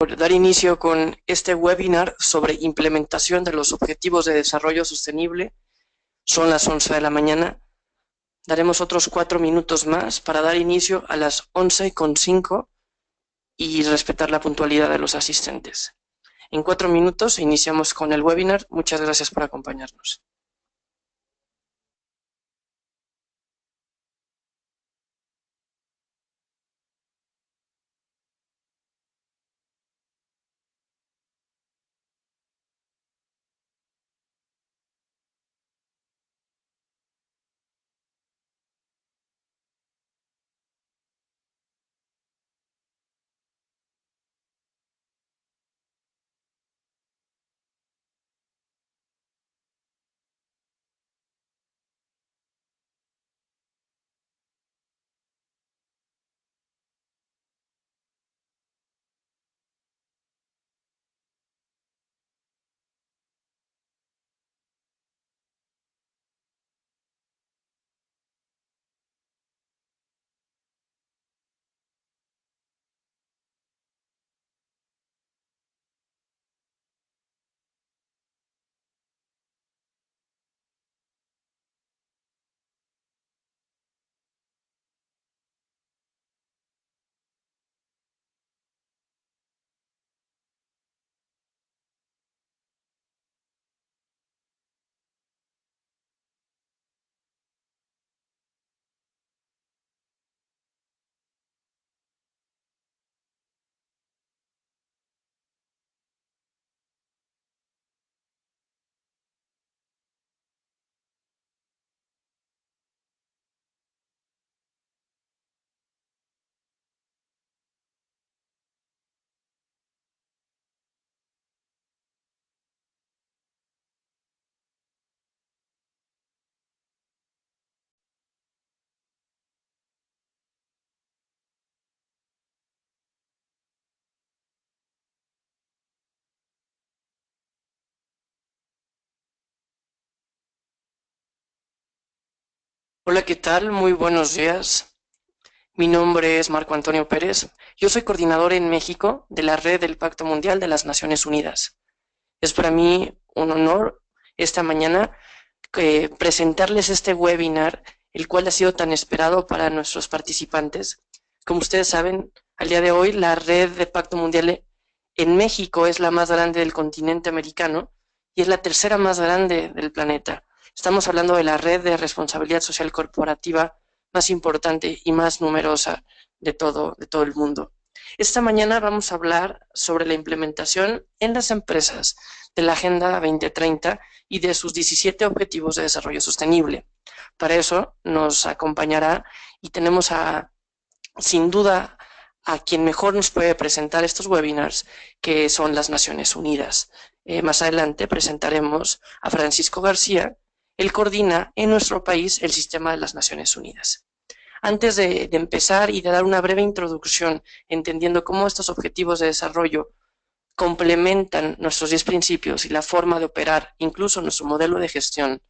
Por dar inicio con este webinar sobre implementación de los Objetivos de Desarrollo Sostenible. Son las 11 de la mañana. Daremos otros 4 minutos más para dar inicio a las 11:05 y respetar la puntualidad de los asistentes. En 4 minutos iniciamos con el webinar. Muchas gracias por acompañarnos. Hola, ¿qué tal? Muy buenos días. Mi nombre es Marco Antonio Pérez. Yo soy coordinador en México de la Red del Pacto Mundial de las Naciones Unidas. Es para mí un honor esta mañana presentarles este webinar, el cual ha sido tan esperado para nuestros participantes. Como ustedes saben, al día de hoy la Red del Pacto Mundial en México es la más grande del continente americano y es la tercera más grande del planeta. Estamos hablando de la red de responsabilidad social corporativa más importante y más numerosa de todo el mundo. Esta mañana vamos a hablar sobre la implementación en las empresas de la Agenda 2030 y de sus 17 Objetivos de Desarrollo Sostenible. Para eso nos acompañará y tenemos sin duda a quien mejor nos puede presentar estos webinars, que son las Naciones Unidas. Más adelante presentaremos a Francisco García. Él coordina en nuestro país el sistema de las Naciones Unidas. Antes de empezar y de dar una breve introducción, entendiendo cómo estos objetivos de desarrollo complementan nuestros 10 principios y la forma de operar, incluso nuestro modelo de gestión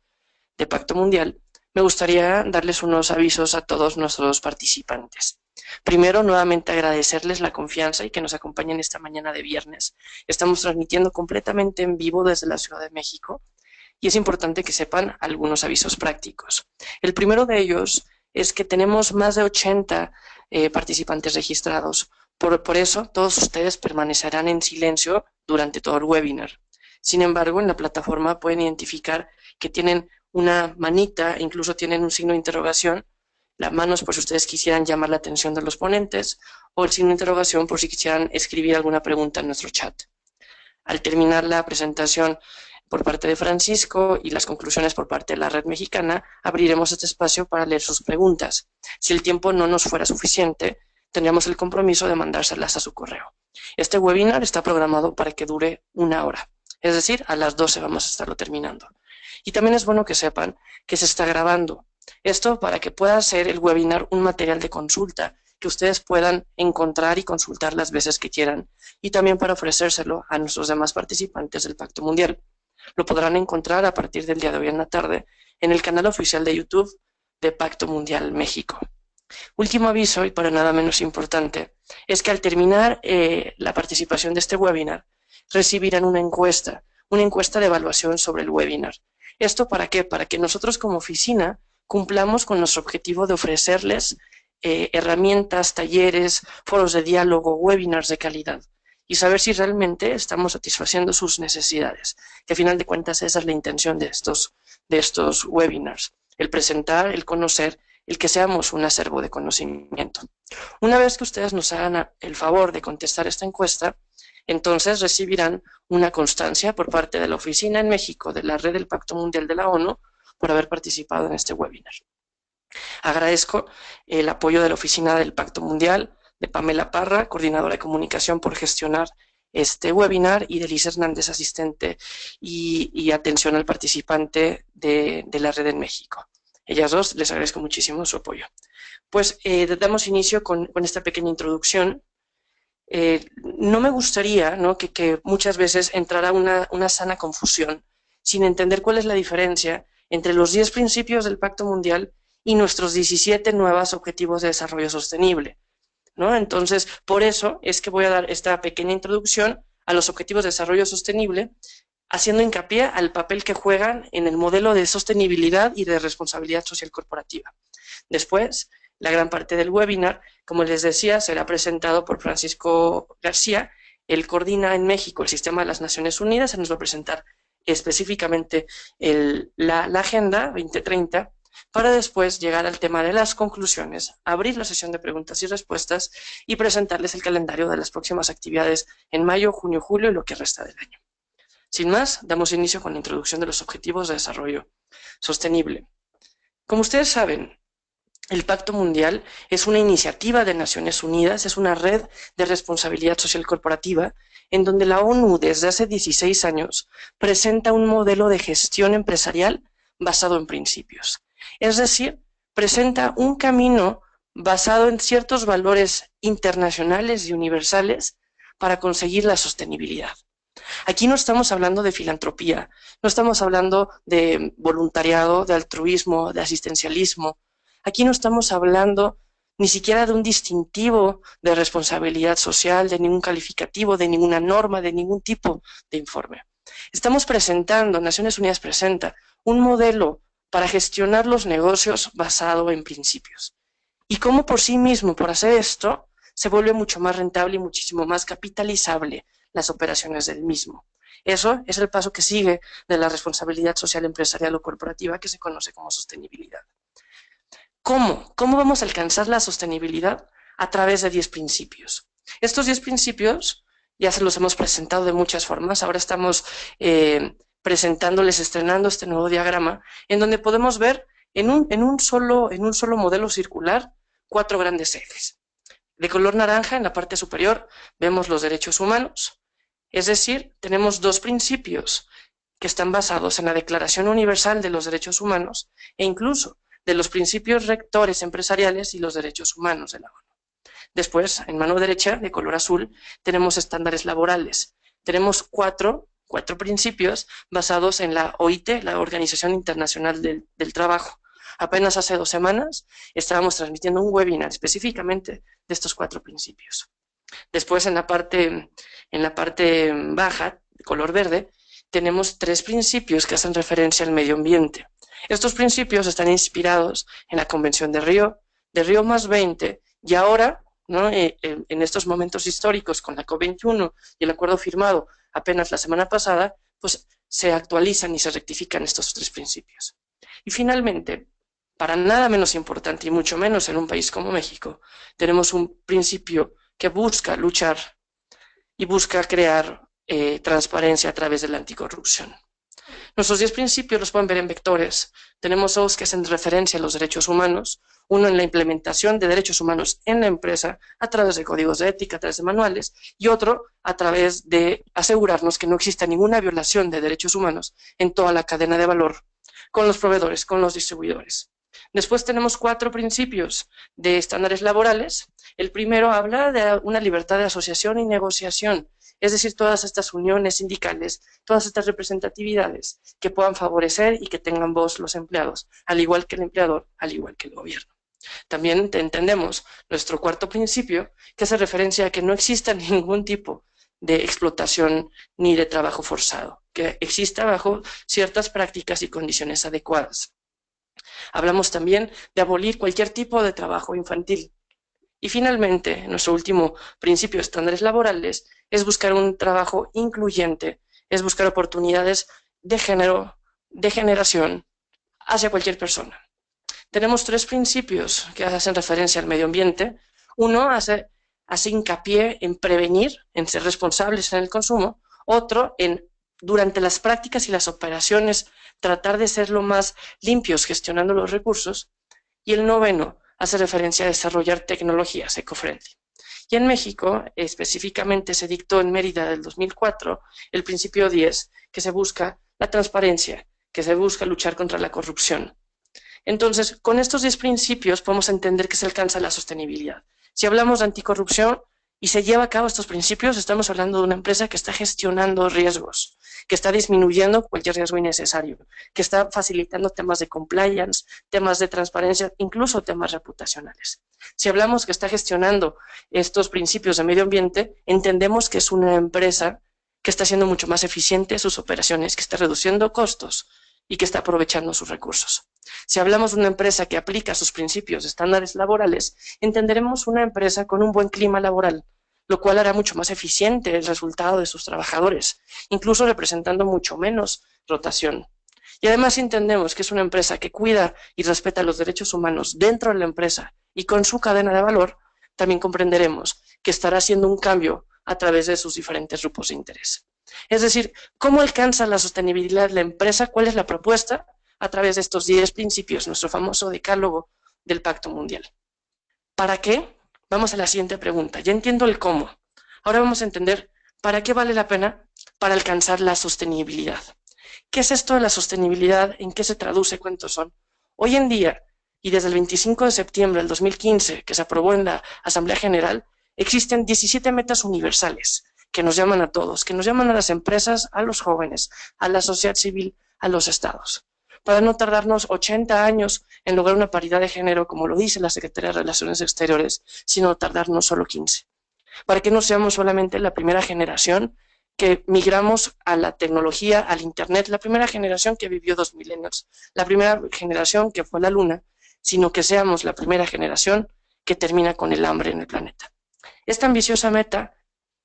de Pacto Mundial, me gustaría darles unos avisos a todos nuestros participantes. Primero, nuevamente agradecerles la confianza y que nos acompañen esta mañana de viernes. Estamos transmitiendo completamente en vivo desde la Ciudad de México y es importante que sepan algunos avisos prácticos. El primero de ellos es que tenemos más de 80 participantes registrados. Por eso, todos ustedes permanecerán en silencio durante todo el webinar. Sin embargo, en la plataforma pueden identificar que tienen una manita, incluso tienen un signo de interrogación. La mano es por si ustedes quisieran llamar la atención de los ponentes, o el signo de interrogación por si quisieran escribir alguna pregunta en nuestro chat. Al terminar la presentación por parte de Francisco y las conclusiones por parte de la red mexicana, abriremos este espacio para leer sus preguntas. Si el tiempo no nos fuera suficiente, tendríamos el compromiso de mandárselas a su correo. Este webinar está programado para que dure 1 hora, es decir, a las 12 vamos a estarlo terminando. Y también es bueno que sepan que se está grabando. Esto para que pueda ser el webinar un material de consulta que ustedes puedan encontrar y consultar las veces que quieran, y también para ofrecérselo a nuestros demás participantes del Pacto Mundial. Lo podrán encontrar a partir del día de hoy en la tarde en el canal oficial de YouTube de Pacto Mundial México. Último aviso, y para nada menos importante, es que al terminar la participación de este webinar, recibirán una encuesta de evaluación sobre el webinar. ¿Esto para qué? Para que nosotros como oficina cumplamos con nuestro objetivo de ofrecerles herramientas, talleres, foros de diálogo, webinars de calidad y saber si realmente estamos satisfaciendo sus necesidades, que a final de cuentas esa es la intención de estos webinars, el presentar, el conocer, el que seamos un acervo de conocimiento. Una vez que ustedes nos hagan el favor de contestar esta encuesta, entonces recibirán una constancia por parte de la oficina en México de la Red del Pacto Mundial de la ONU por haber participado en este webinar. Agradezco el apoyo de la Oficina del Pacto Mundial, de Pamela Parra, coordinadora de comunicación, por gestionar este webinar, y de Liz Hernández, asistente y atención al participante de la red en México. Ellas dos, les agradezco muchísimo su apoyo. Pues damos inicio con esta pequeña introducción. No me gustaría, ¿no?, que muchas veces entrara una sana confusión sin entender cuál es la diferencia entre los 10 principios del Pacto Mundial y nuestros 17 nuevos objetivos de desarrollo sostenible, ¿no? Entonces, por eso es que voy a dar esta pequeña introducción a los objetivos de desarrollo sostenible, haciendo hincapié al papel que juegan en el modelo de sostenibilidad y de responsabilidad social corporativa. Después, la gran parte del webinar, como les decía, será presentado por Francisco García. Él coordina en México el sistema de las Naciones Unidas, él nos va a presentar específicamente la Agenda 2030, para después llegar al tema de las conclusiones, abrir la sesión de preguntas y respuestas y presentarles el calendario de las próximas actividades en mayo, junio, julio y lo que resta del año. Sin más, damos inicio con la introducción de los objetivos de desarrollo sostenible. Como ustedes saben, el Pacto Mundial es una iniciativa de Naciones Unidas, es una red de responsabilidad social corporativa en donde la ONU desde hace 16 años presenta un modelo de gestión empresarial basado en principios. Es decir, presenta un camino basado en ciertos valores internacionales y universales para conseguir la sostenibilidad. Aquí no estamos hablando de filantropía, no estamos hablando de voluntariado, de altruismo, de asistencialismo. Aquí no estamos hablando ni siquiera de un distintivo de responsabilidad social, de ningún calificativo, de ninguna norma, de ningún tipo de informe. Estamos presentando, Naciones Unidas presenta un modelo para gestionar los negocios basado en principios. Y cómo por sí mismo, por hacer esto, se vuelve mucho más rentable y muchísimo más capitalizable las operaciones del mismo. Eso es el paso que sigue de la responsabilidad social empresarial o corporativa, que se conoce como sostenibilidad. ¿Cómo? ¿Cómo vamos a alcanzar la sostenibilidad? A través de 10 principios. Estos 10 principios ya se los hemos presentado de muchas formas. Ahora estamos presentándoles, estrenando este nuevo diagrama, en donde podemos ver en un solo modelo circular 4 grandes ejes. De color naranja, en la parte superior, vemos los derechos humanos. Es decir, tenemos 2 principios que están basados en la Declaración Universal de los Derechos Humanos e incluso de los principios rectores empresariales y los derechos humanos de la ONU. Después, en mano derecha, de color azul, tenemos estándares laborales. Tenemos cuatro principios basados en la OIT, la Organización Internacional del Trabajo. Apenas hace 2 semanas estábamos transmitiendo un webinar específicamente de estos 4 principios. Después, en la parte baja, de color verde, tenemos 3 principios que hacen referencia al medio ambiente. Estos principios están inspirados en la Convención de Río +20, y ahora, ¿no?, en estos momentos históricos con la COP21 y el acuerdo firmado apenas la semana pasada, pues se actualizan y se rectifican estos 3 principios. Y finalmente, para nada menos importante y mucho menos en un país como México, tenemos un principio que busca luchar y busca crear transparencia a través de la anticorrupción. Nuestros 10 principios los pueden ver en vectores. Tenemos 2 que hacen referencia a los derechos humanos, uno en la implementación de derechos humanos en la empresa a través de códigos de ética, a través de manuales, y otro a través de asegurarnos que no exista ninguna violación de derechos humanos en toda la cadena de valor, con los proveedores, con los distribuidores. Después tenemos 4 principios de estándares laborales. El primero habla de una libertad de asociación y negociación, es decir, todas estas uniones sindicales, todas estas representatividades que puedan favorecer y que tengan voz los empleados, al igual que el empleador, al igual que el gobierno. También entendemos nuestro cuarto principio, que hace referencia a que no exista ningún tipo de explotación ni de trabajo forzado, que exista bajo ciertas prácticas y condiciones adecuadas. Hablamos también de abolir cualquier tipo de trabajo infantil. Y finalmente, nuestro último principio de estándares laborales es buscar un trabajo incluyente, es buscar oportunidades de género, de generación, hacia cualquier persona. Tenemos tres principios que hacen referencia al medio ambiente. Uno hace hincapié en prevenir, en ser responsables en el consumo. Otro, en durante las prácticas y las operaciones, tratar de ser lo más limpios gestionando los recursos. Y el noveno hace referencia a desarrollar tecnologías eco-friendly. Y en México, específicamente, se dictó en Mérida del 2004 el principio 10, que se busca la transparencia, que se busca luchar contra la corrupción. Entonces, con estos 10 principios podemos entender que se alcanza la sostenibilidad. Si hablamos de anticorrupción y se lleva a cabo estos principios, estamos hablando de una empresa que está gestionando riesgos, que está disminuyendo cualquier riesgo innecesario, que está facilitando temas de compliance, temas de transparencia, incluso temas reputacionales. Si hablamos que está gestionando estos principios de medio ambiente, entendemos que es una empresa que está siendo mucho más eficiente en sus operaciones, que está reduciendo costos y que está aprovechando sus recursos. Si hablamos de una empresa que aplica sus principios de estándares laborales, entenderemos una empresa con un buen clima laboral, lo cual hará mucho más eficiente el resultado de sus trabajadores, incluso representando mucho menos rotación. Y además entendemos que es una empresa que cuida y respeta los derechos humanos dentro de la empresa y con su cadena de valor, también comprenderemos que estará haciendo un cambio a través de sus diferentes grupos de interés. Es decir, ¿cómo alcanza la sostenibilidad la empresa? ¿Cuál es la propuesta? A través de estos 10 principios, nuestro famoso decálogo del Pacto Mundial. ¿Para qué? Vamos a la siguiente pregunta. Ya entiendo el cómo. Ahora vamos a entender para qué vale la pena para alcanzar la sostenibilidad. ¿Qué es esto de la sostenibilidad? ¿En qué se traduce? ¿Cuántos son? Hoy en día, y desde el 25 de septiembre del 2015, que se aprobó en la Asamblea General, existen 17 metas universales que nos llaman a todos, que nos llaman a las empresas, a los jóvenes, a la sociedad civil, a los estados, para no tardarnos 80 años en lograr una paridad de género, como lo dice la Secretaría de Relaciones Exteriores, sino tardarnos solo 15. Para que no seamos solamente la primera generación que migramos a la tecnología, al Internet, la primera generación que vivió 2 milenios, la primera generación que fue a la Luna, sino que seamos la primera generación que termina con el hambre en el planeta. Esta ambiciosa meta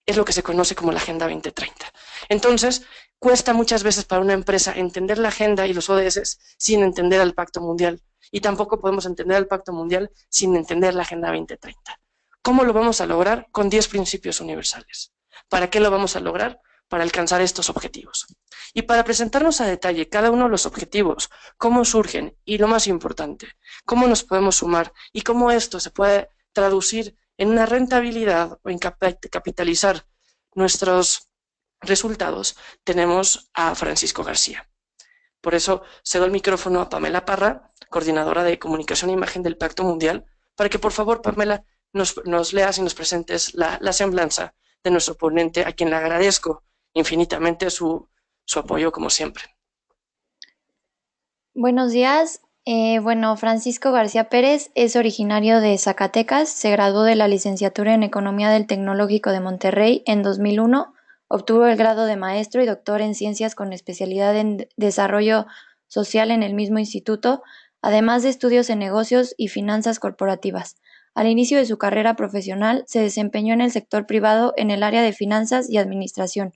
es lo que se conoce como la Agenda 2030. Entonces, cuesta muchas veces para una empresa entender la agenda y los ODS sin entender al Pacto Mundial. Y tampoco podemos entender al Pacto Mundial sin entender la Agenda 2030. ¿Cómo lo vamos a lograr? Con 10 principios universales. ¿Para qué lo vamos a lograr? Para alcanzar estos objetivos. Y para presentarnos a detalle cada uno de los objetivos, cómo surgen y, lo más importante, cómo nos podemos sumar y cómo esto se puede traducir en una rentabilidad o en capitalizar nuestros resultados, tenemos a Francisco García. Por eso cedo el micrófono a Pamela Parra, coordinadora de comunicación e imagen del Pacto Mundial, para que por favor, Pamela, nos leas y nos presentes la semblanza de nuestro ponente, a quien le agradezco infinitamente su apoyo como siempre. Buenos días. Francisco García Pérez es originario de Zacatecas, se graduó de la licenciatura en Economía del Tecnológico de Monterrey en 2001, obtuvo el grado de maestro y doctor en Ciencias con especialidad en Desarrollo Social en el mismo instituto, además de estudios en negocios y finanzas corporativas. Al inicio de su carrera profesional, se desempeñó en el sector privado en el área de finanzas y administración.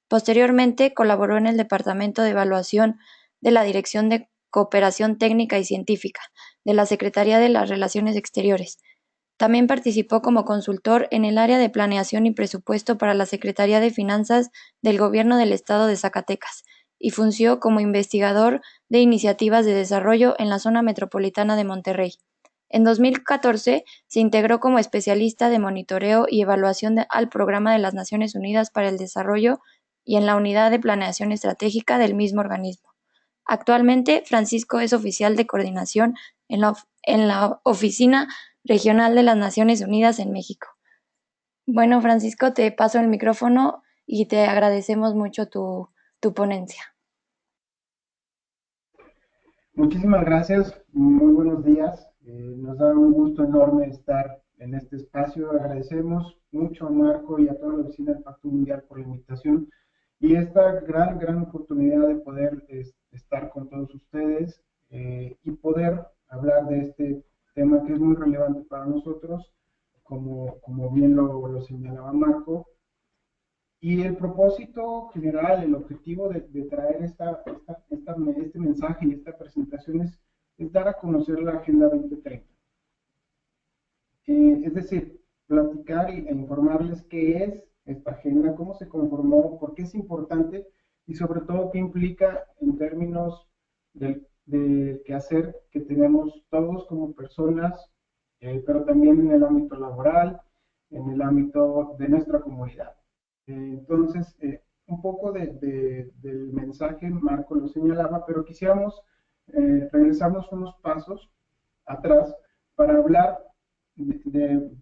Posteriormente, colaboró en el Departamento de Evaluación de la Dirección de Cooperación Técnica y Científica de la Secretaría de las Relaciones Exteriores. También participó como consultor en el área de planeación y presupuesto para la Secretaría de Finanzas del Gobierno del Estado de Zacatecas y fungió como investigador de iniciativas de desarrollo en la zona metropolitana de Monterrey. En 2014 se integró como especialista de monitoreo y evaluación al Programa de las Naciones Unidas para el Desarrollo y en la Unidad de Planeación Estratégica del mismo organismo. Actualmente, Francisco es oficial de coordinación en la Oficina Regional de las Naciones Unidas en México. Bueno, Francisco, te paso el micrófono y te agradecemos mucho tu ponencia. Muchísimas gracias, muy buenos días. Nos da un gusto enorme estar en este espacio. Agradecemos mucho a Marco y a toda la oficina del Pacto Mundial por la invitación y esta gran oportunidad de poder estar con todos ustedes y poder hablar de este tema que es muy relevante para nosotros, como bien lo señalaba Marco. Y el propósito general, el objetivo de traer este mensaje y esta presentación es dar a conocer la Agenda 2030. Es decir, platicar e informarles qué es esta agenda, cómo se conformó, por qué es importante y sobre todo qué implica en términos del quehacer que tenemos todos como personas, pero también en el ámbito laboral, en el ámbito de nuestra comunidad. Entonces, un poco del mensaje, Marco lo señalaba, pero quisiéramos regresarnos unos pasos atrás para hablar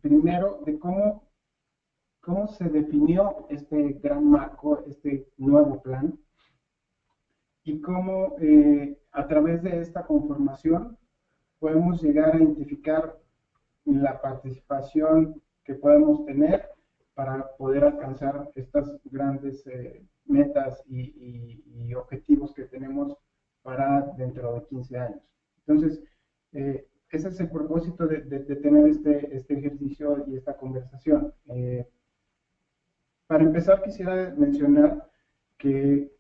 primero de cómo se definió este gran marco, este nuevo plan, y cómo a través de esta conformación podemos llegar a identificar la participación que podemos tener para poder alcanzar estas grandes metas y objetivos que tenemos para dentro de 15 años. Entonces, ese es el propósito de tener este ejercicio y esta conversación. Para empezar, quisiera mencionar que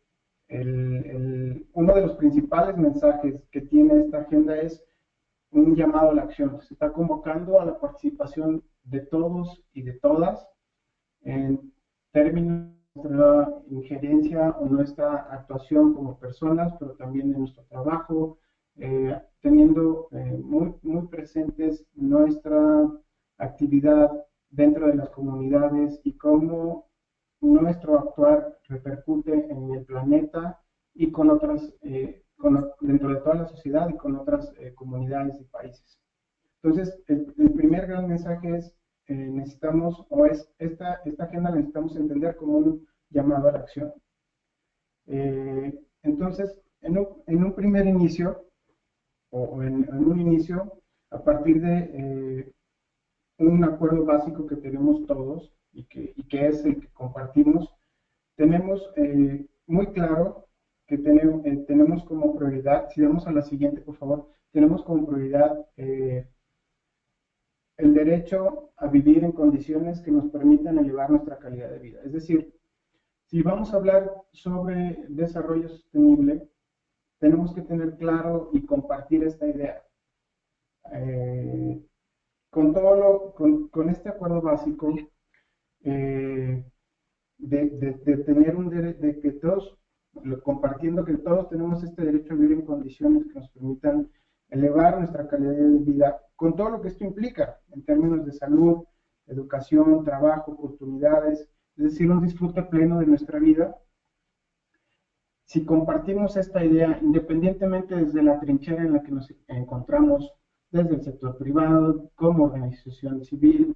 uno de los principales mensajes que tiene esta agenda es un llamado a la acción. Se está convocando a la participación de todos y de todas en términos de nuestra injerencia o nuestra actuación como personas, pero también en nuestro trabajo, teniendo muy presentes nuestra actividad dentro de las comunidades y cómo nuestro actuar repercute en el planeta y con otras, dentro de toda la sociedad y con otras comunidades y países. Entonces, el primer gran mensaje es necesitamos, o es esta agenda la necesitamos entender como un llamado a la acción. Entonces, en un primer inicio, o en un inicio, a partir de un acuerdo básico que tenemos todos y que es el que compartimos, tenemos muy claro que tenemos como prioridad, si vamos a la siguiente, por favor, tenemos como prioridad el derecho a vivir en condiciones que nos permitan elevar nuestra calidad de vida. Es decir, si vamos a hablar sobre desarrollo sostenible, tenemos que tener claro y compartir esta idea. Con este acuerdo básico, de tener de que todos, compartiendo que todos tenemos este derecho a vivir en condiciones que nos permitan elevar nuestra calidad de vida, con todo lo que esto implica en términos de salud, educación, trabajo, oportunidades, es decir, un disfrute pleno de nuestra vida. Si compartimos esta idea, independientemente desde la trinchera en la que nos encontramos, desde el sector privado, como organización civil,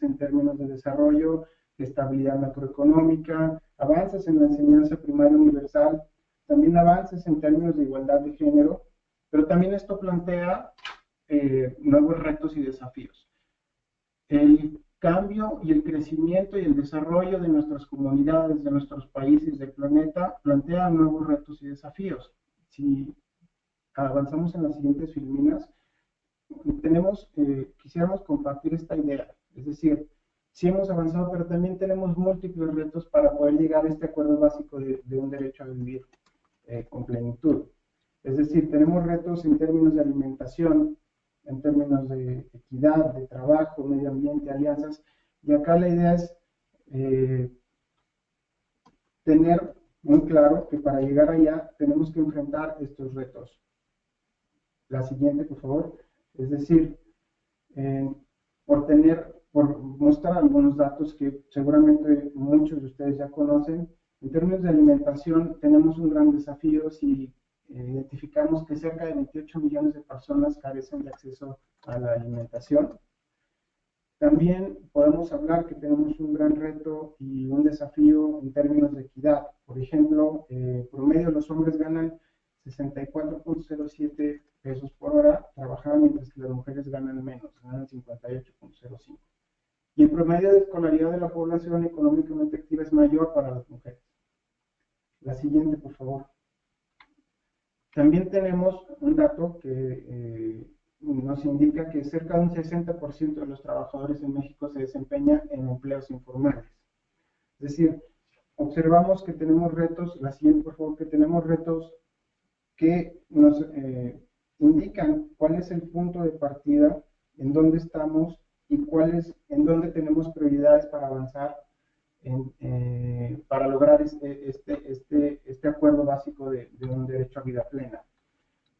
en términos de desarrollo, de estabilidad macroeconómica, avances en la enseñanza primaria universal, también avances en términos de igualdad de género, pero también esto plantea nuevos retos y desafíos. El cambio y el crecimiento y el desarrollo de nuestras comunidades, de nuestros países, del planeta, plantea nuevos retos y desafíos. Si avanzamos en las siguientes filminas, quisiéramos compartir esta idea. Es decir, sí hemos avanzado, pero también tenemos múltiples retos para poder llegar a este acuerdo básico de un derecho a vivir con plenitud. Es decir, tenemos retos en términos de alimentación, en términos de equidad, de trabajo, medio ambiente, alianzas, y acá la idea es tener muy claro que para llegar allá tenemos que enfrentar estos retos. La siguiente, por favor. Es decir, por mostrar algunos datos que seguramente muchos de ustedes ya conocen, en términos de alimentación tenemos un gran desafío si identificamos que cerca de 28 millones de personas carecen de acceso a la alimentación. También podemos hablar que tenemos un gran reto y un desafío en términos de equidad. Por ejemplo, promedio los hombres ganan 64.07 pesos por hora trabajando, mientras que las mujeres ganan menos, ganan 58.05. Y el promedio de escolaridad de la población económicamente activa es mayor para las mujeres. La siguiente, por favor. También tenemos un dato que nos indica que cerca de un 60% de los trabajadores en México se desempeña en empleos informales. Es decir, observamos que tenemos retos, la siguiente por favor, que tenemos retos que nos indican cuál es el punto de partida, en dónde estamos y en dónde tenemos prioridades para avanzar, para lograr este acuerdo básico de un derecho a vida plena.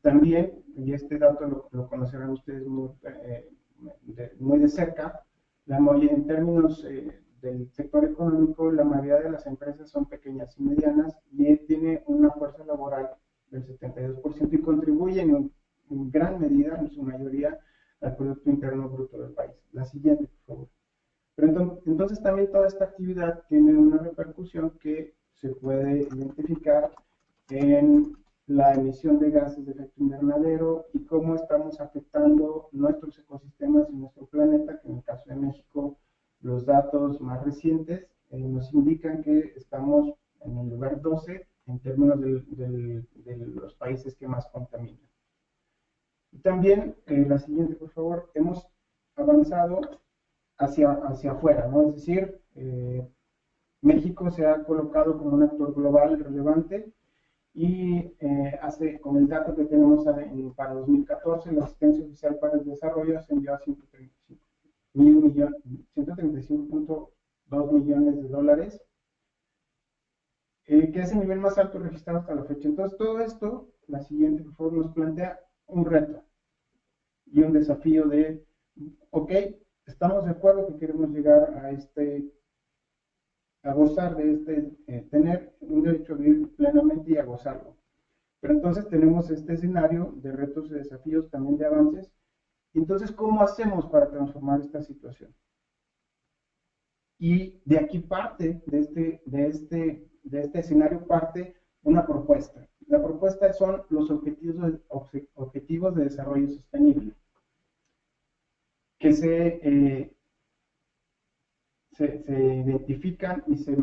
También, y este dato lo conocerán ustedes muy de cerca, en términos del sector económico, la mayoría de las empresas son pequeñas y medianas y tiene una fuerza laboral del 72% y contribuyen en gran medida, en su mayoría, al Producto Interno Bruto del país. La siguiente, por favor. Pero entonces también toda esta actividad tiene una repercusión que se puede identificar en la emisión de gases de efecto invernadero y cómo estamos afectando nuestros ecosistemas y nuestro planeta, que en el caso de México, los datos más recientes nos indican que estamos en el lugar 12 en términos de los países que más contaminan. Y también, la siguiente, por favor, hemos avanzado hacia afuera, ¿no? Es decir, México se ha colocado como un actor global relevante y con el dato que tenemos para 2014, la asistencia oficial para el desarrollo se envió a 135.2 millones de dólares, que es el nivel más alto registrado hasta la fecha. Entonces, todo esto, la siguiente, por favor, nos plantea un reto y un desafío de, ok, estamos de acuerdo que queremos llegar a gozar de tener un derecho a vivir plenamente y a gozarlo. Pero entonces tenemos este escenario de retos y desafíos, también de avances. Entonces, ¿cómo hacemos para transformar esta situación? Y de aquí parte, de este escenario parte una propuesta. La propuesta son los objetivos de desarrollo sostenible, que se identifican y se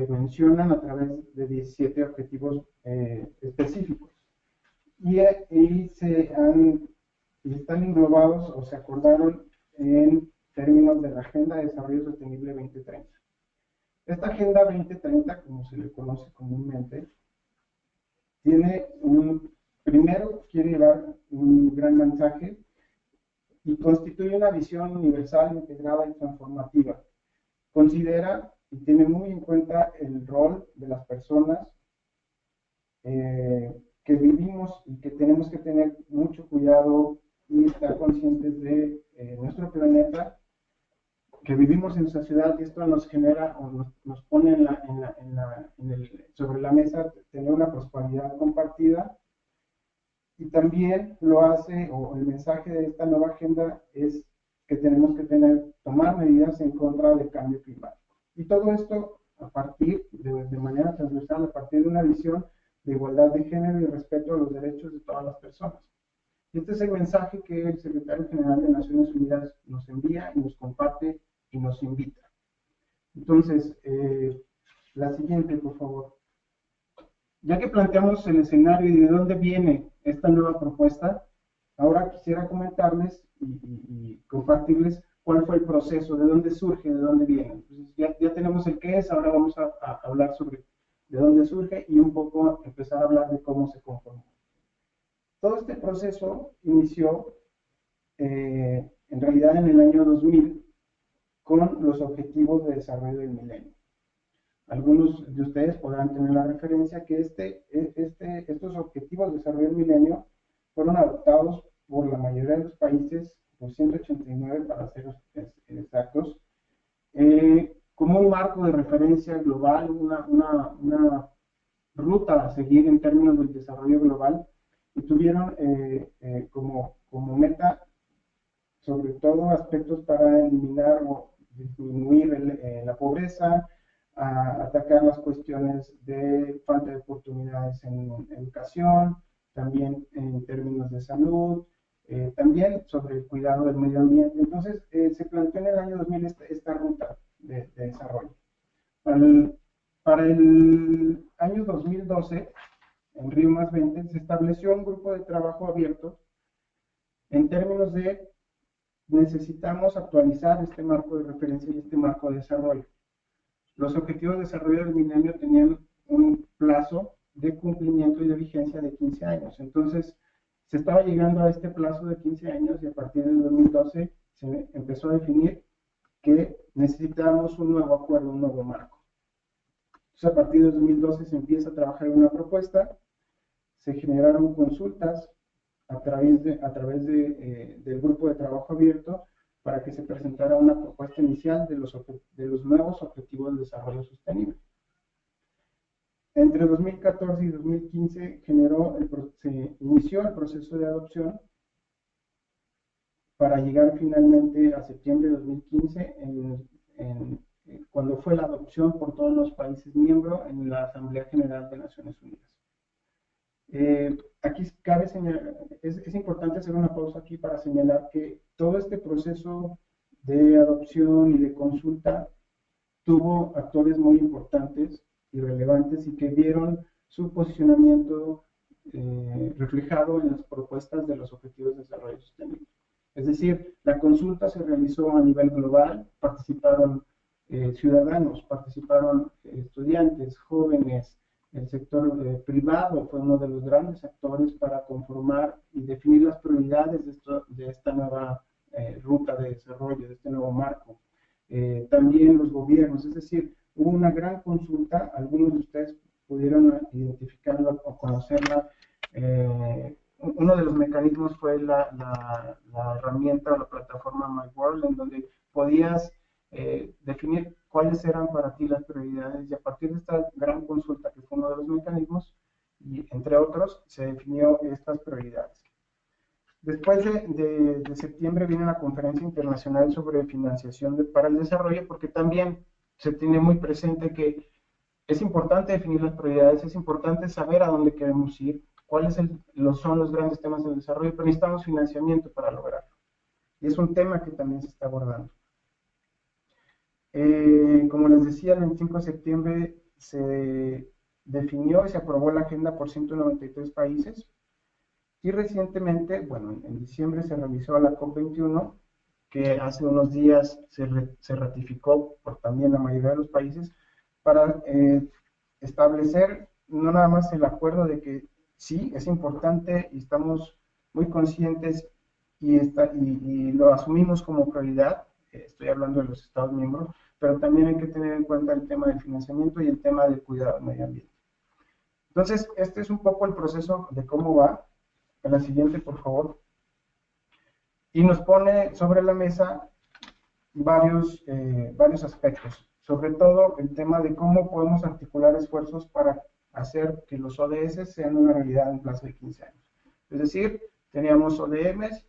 mencionan a través de 17 objetivos específicos. Y están englobados o se acordaron en términos de la Agenda de Desarrollo Sostenible 2030. Esta Agenda 2030, como se le conoce comúnmente, primero quiere llevar un gran mensaje y constituye una visión universal, integrada y transformativa. Considera y tiene muy en cuenta el rol de las personas que vivimos y que tenemos que tener mucho cuidado y estar conscientes de nuestro planeta, que vivimos en sociedad, y esto nos genera o nos pone sobre la mesa tener una prosperidad compartida. Y también lo hace, o el mensaje de esta nueva agenda es que tenemos que tomar medidas en contra del cambio climático. Y todo esto de manera transversal, a partir de una visión de igualdad de género y respeto a los derechos de todas las personas. Y este es el mensaje que el Secretario General de Naciones Unidas nos envía y nos comparte y nos invita. Entonces, la siguiente, por favor. Ya que planteamos el escenario y de dónde viene esta nueva propuesta, ahora quisiera comentarles y compartirles cuál fue el proceso, de dónde surge, de dónde viene. Entonces, ya tenemos el qué es, ahora vamos a hablar sobre de dónde surge y un poco empezar a hablar de cómo se conformó. Todo este proceso inició en realidad en el año 2000 con los Objetivos de Desarrollo del Milenio. Algunos de ustedes podrán tener la referencia que estos Objetivos de Desarrollo del Milenio fueron adoptados por la mayoría de los países, por 189 para ser exactos, como un marco de referencia global, una ruta a seguir en términos del desarrollo global, y tuvieron como meta sobre todo aspectos para eliminar o disminuir la pobreza, a atacar las cuestiones de falta de oportunidades en educación, también en términos de salud, también sobre el cuidado del medio ambiente. Entonces, se planteó en el año 2000 esta ruta de desarrollo. Para el año 2012, en Río Más 20, se estableció un grupo de trabajo abierto en términos de necesitamos actualizar este marco de referencia y este marco de desarrollo. Los objetivos de desarrollo del milenio tenían un plazo de cumplimiento y de vigencia de 15 años. Entonces, se estaba llegando a este plazo de 15 años y a partir de 2012 se empezó a definir que necesitábamos un nuevo acuerdo, un nuevo marco. Entonces, a partir de 2012 se empieza a trabajar en una propuesta, se generaron consultas a través del grupo de trabajo abierto para que se presentara una propuesta inicial de los nuevos objetivos de desarrollo sostenible. Entre 2014 y 2015 se inició el proceso de adopción para llegar finalmente a septiembre de 2015 cuando fue la adopción por todos los países miembros en la Asamblea General de Naciones Unidas. Aquí cabe señalar, es importante hacer una pausa aquí para señalar que todo este proceso de adopción y de consulta tuvo actores muy importantes y relevantes y que vieron su posicionamiento reflejado en las propuestas de los Objetivos de Desarrollo Sostenible. Es decir, la consulta se realizó a nivel global, participaron ciudadanos, participaron estudiantes, jóvenes, el sector privado fue uno de los grandes actores para conformar y definir las prioridades de esta nueva ruta de desarrollo, de este nuevo marco. También los gobiernos, es decir, hubo una gran consulta, algunos de ustedes pudieron identificarla o conocerla. Uno de los mecanismos fue la herramienta o la plataforma My World, en donde podías definir cuáles eran para ti las prioridades, y a partir de esta gran consulta, que fue uno de los mecanismos, y entre otros, se definió estas prioridades. Después de septiembre viene la Conferencia Internacional sobre Financiación para el Desarrollo, porque también se tiene muy presente que es importante definir las prioridades, es importante saber a dónde queremos ir, cuáles son los grandes temas del desarrollo, pero necesitamos financiamiento para lograrlo. Y es un tema que también se está abordando. Como les decía, el 25 de septiembre se definió y se aprobó la agenda por 193 países. Y recientemente, bueno, en diciembre se realizó la COP21, que hace unos días se ratificó por también la mayoría de los países, para establecer no nada más el acuerdo de que sí, es importante y estamos muy conscientes y lo asumimos como prioridad, estoy hablando de los Estados miembros, pero también hay que tener en cuenta el tema del financiamiento y el tema del cuidado del medio ambiente. Entonces, este es un poco el proceso de cómo va. En la siguiente, por favor. Y nos pone sobre la mesa varios aspectos, sobre todo el tema de cómo podemos articular esfuerzos para hacer que los ODS sean una realidad en plazo de 15 años. Es decir, teníamos ODMs,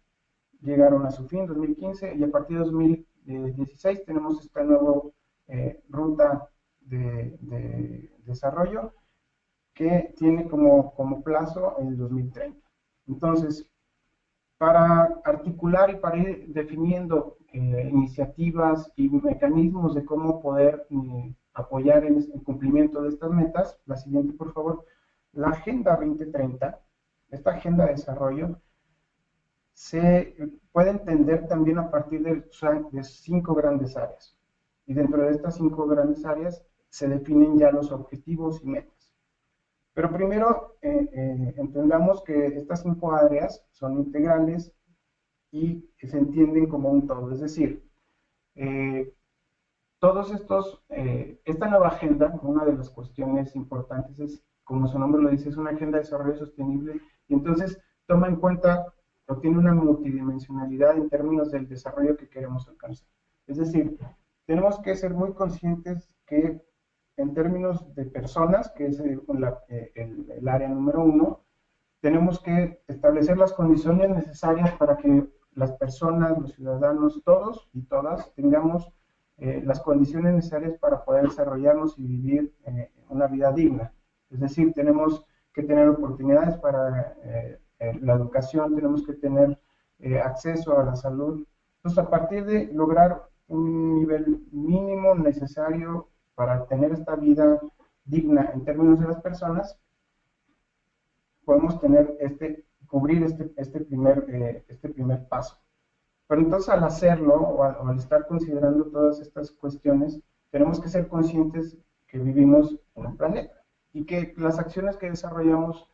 llegaron a su fin en 2015, y a partir de 2016 tenemos esta nueva ruta de desarrollo que tiene como plazo el 2030. Entonces, para articular y para ir definiendo iniciativas y mecanismos de cómo poder apoyar en el cumplimiento de estas metas, la siguiente, por favor, la Agenda 2030, esta agenda de desarrollo, se puede entender también a partir de 5 grandes áreas. Y dentro de estas 5 grandes áreas se definen ya los objetivos y metas. Pero primero entendamos que estas 5 áreas son integrales y se entienden como un todo. Es decir, esta nueva agenda, una de las cuestiones importantes es, como su nombre lo dice, es una agenda de desarrollo sostenible, y entonces toma en cuenta o tiene una multidimensionalidad en términos del desarrollo que queremos alcanzar. Es decir, tenemos que ser muy conscientes que en términos de personas, que es el área número 1, tenemos que establecer las condiciones necesarias para que las personas, los ciudadanos, todos y todas tengamos las condiciones necesarias para poder desarrollarnos y vivir una vida digna. Es decir, tenemos que tener oportunidades para la educación, tenemos que tener acceso a la salud. Entonces, a partir de lograr un nivel mínimo necesario para tener esta vida digna en términos de las personas, podemos tener cubrir este primer paso. Pero entonces al hacerlo, o al estar considerando todas estas cuestiones, tenemos que ser conscientes que vivimos en un planeta y que las acciones que desarrollamos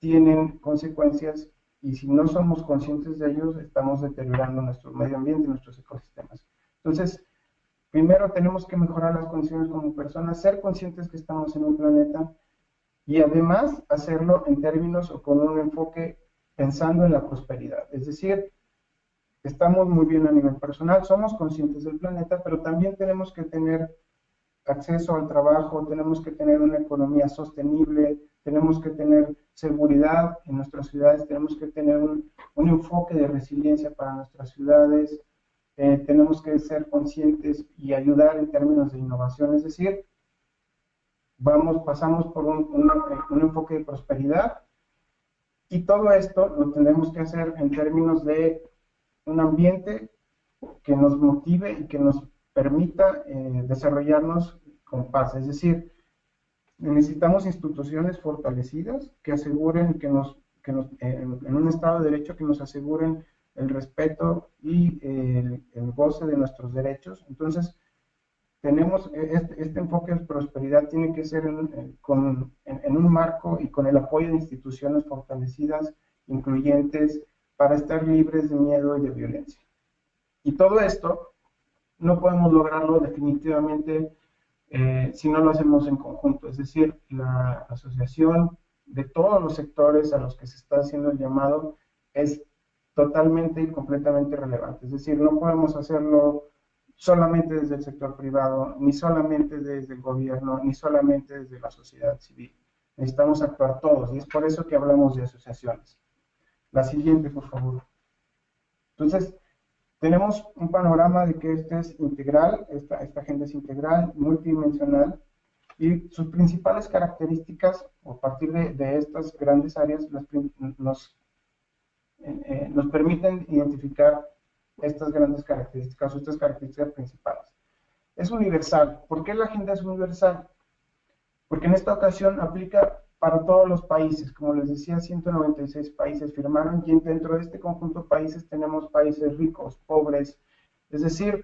tienen consecuencias, y si no somos conscientes de ellos, estamos deteriorando nuestro medio ambiente y nuestros ecosistemas. Entonces, primero tenemos que mejorar las condiciones como personas, ser conscientes que estamos en un planeta, y además hacerlo en términos o con un enfoque pensando en la prosperidad. Es decir, estamos muy bien a nivel personal, somos conscientes del planeta, pero también tenemos que tener acceso al trabajo, tenemos que tener una economía sostenible, tenemos que tener seguridad en nuestras ciudades, tenemos que tener un enfoque de resiliencia para nuestras ciudades, tenemos que ser conscientes y ayudar en términos de innovación. Es decir, pasamos por un enfoque de prosperidad, y todo esto lo tenemos que hacer en términos de un ambiente que nos motive y que nos permita desarrollarnos con paz. Es decir, necesitamos instituciones fortalecidas que aseguren en un Estado de Derecho, que nos aseguren el respeto y el goce de nuestros derechos. Entonces, tenemos este enfoque de prosperidad tiene que ser en un marco y con el apoyo de instituciones fortalecidas, incluyentes, para estar libres de miedo y de violencia. Y todo esto no podemos lograrlo definitivamente si no lo hacemos en conjunto. Es decir, la asociación de todos los sectores a los que se está haciendo el llamado es totalmente y completamente relevante. Es decir, no podemos hacerlo solamente desde el sector privado, ni solamente desde el gobierno, ni solamente desde la sociedad civil. Necesitamos actuar todos, y es por eso que hablamos de asociaciones. La siguiente, por favor. Entonces, tenemos un panorama de que esta es integral, esta agenda es integral, multidimensional, y sus principales características, a partir de estas grandes áreas, nos permiten identificar estas grandes características, o estas características principales. Es universal. ¿Por qué la agenda es universal? Porque en esta ocasión aplica para todos los países. Como les decía, 196 países firmaron, y dentro de este conjunto de países tenemos países ricos, pobres. Es decir,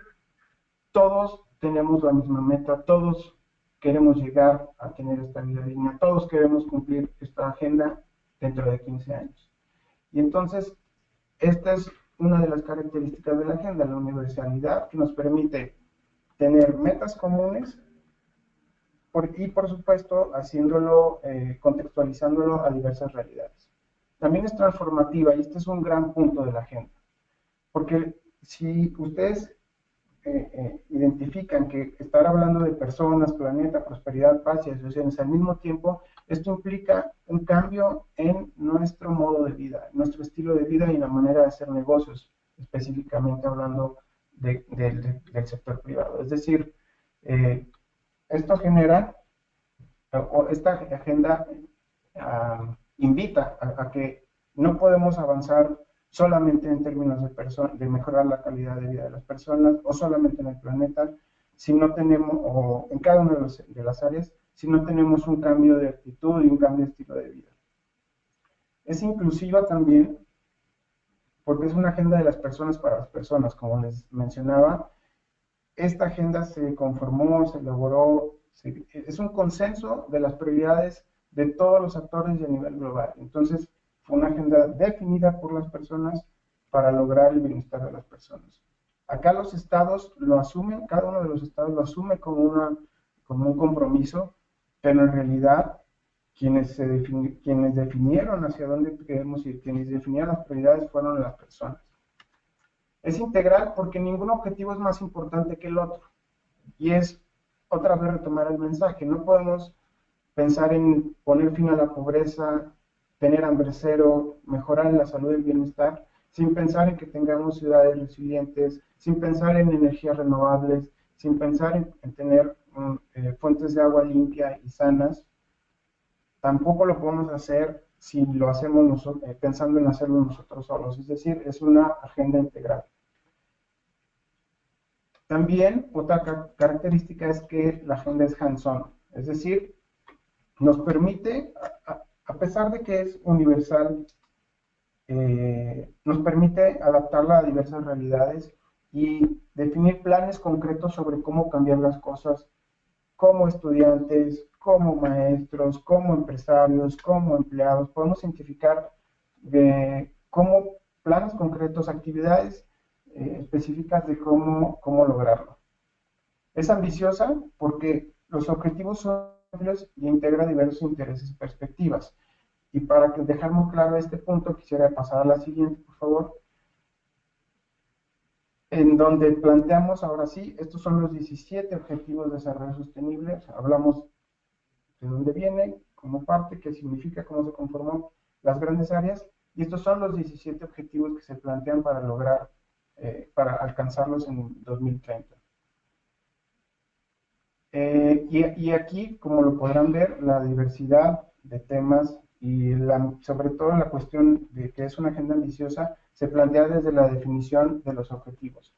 todos tenemos la misma meta, todos queremos llegar a tener esta vida digna, todos queremos cumplir esta agenda dentro de 15 años. Y entonces, esta es una de las características de la agenda, la universalidad, que nos permite tener metas comunes y, por supuesto, haciéndolo, contextualizándolo a diversas realidades. También es transformativa, y este es un gran punto de la agenda, porque si ustedes identifican que estar hablando de personas, planeta, prosperidad, paz y asociaciones al mismo tiempo, esto implica un cambio en nuestro modo de vida, nuestro estilo de vida y la manera de hacer negocios, específicamente hablando del sector privado. Es decir, esto genera, o esta agenda invita a que no podemos avanzar solamente en términos de mejorar la calidad de vida de las personas, o solamente en el planeta, si no tenemos, o en cada una de las áreas, si no tenemos un cambio de actitud y un cambio de estilo de vida. Es inclusiva también porque es una agenda de las personas para las personas, como les mencionaba. Esta agenda se conformó, se elaboró, es un consenso de las prioridades de todos los actores y a nivel global. Entonces, fue una agenda definida por las personas para lograr el bienestar de las personas. Acá los estados lo asumen, cada uno de los estados lo asume como un compromiso, pero en realidad quienes definieron hacia dónde queremos ir, quienes definieron las prioridades fueron las personas. Es integral porque ningún objetivo es más importante que el otro. Y es otra vez retomar el mensaje. No podemos pensar en poner fin a la pobreza, tener hambre cero, mejorar la salud y el bienestar, sin pensar en que tengamos ciudades resilientes, sin pensar en energías renovables, sin pensar en tener fuentes de agua limpia y sanas. Tampoco lo podemos hacer si lo hacemos nosotros, pensando en hacerlo nosotros solos, es decir, es una agenda integral. También otra característica es que la agenda es hands-on, es decir, nos permite, a pesar de que es universal, nos permite adaptarla a diversas realidades y definir planes concretos sobre cómo cambiar las cosas como estudiantes, como maestros, como empresarios, como empleados. Podemos identificar cómo planes concretos, actividades específicas de cómo lograrlo. Es ambiciosa porque los objetivos son amplios y integra diversos intereses y perspectivas. Y para dejar muy claro este punto, quisiera pasar a la siguiente, por favor, en donde planteamos ahora sí, estos son los 17 Objetivos de Desarrollo Sostenible. O sea, hablamos de dónde viene, cómo parte, qué significa, cómo se conformó, las grandes áreas, y estos son los 17 objetivos que se plantean para lograr, para alcanzarlos en 2030. Y aquí, como lo podrán ver, la diversidad de temas y sobre todo la cuestión de que es una agenda ambiciosa se plantea desde la definición de los objetivos.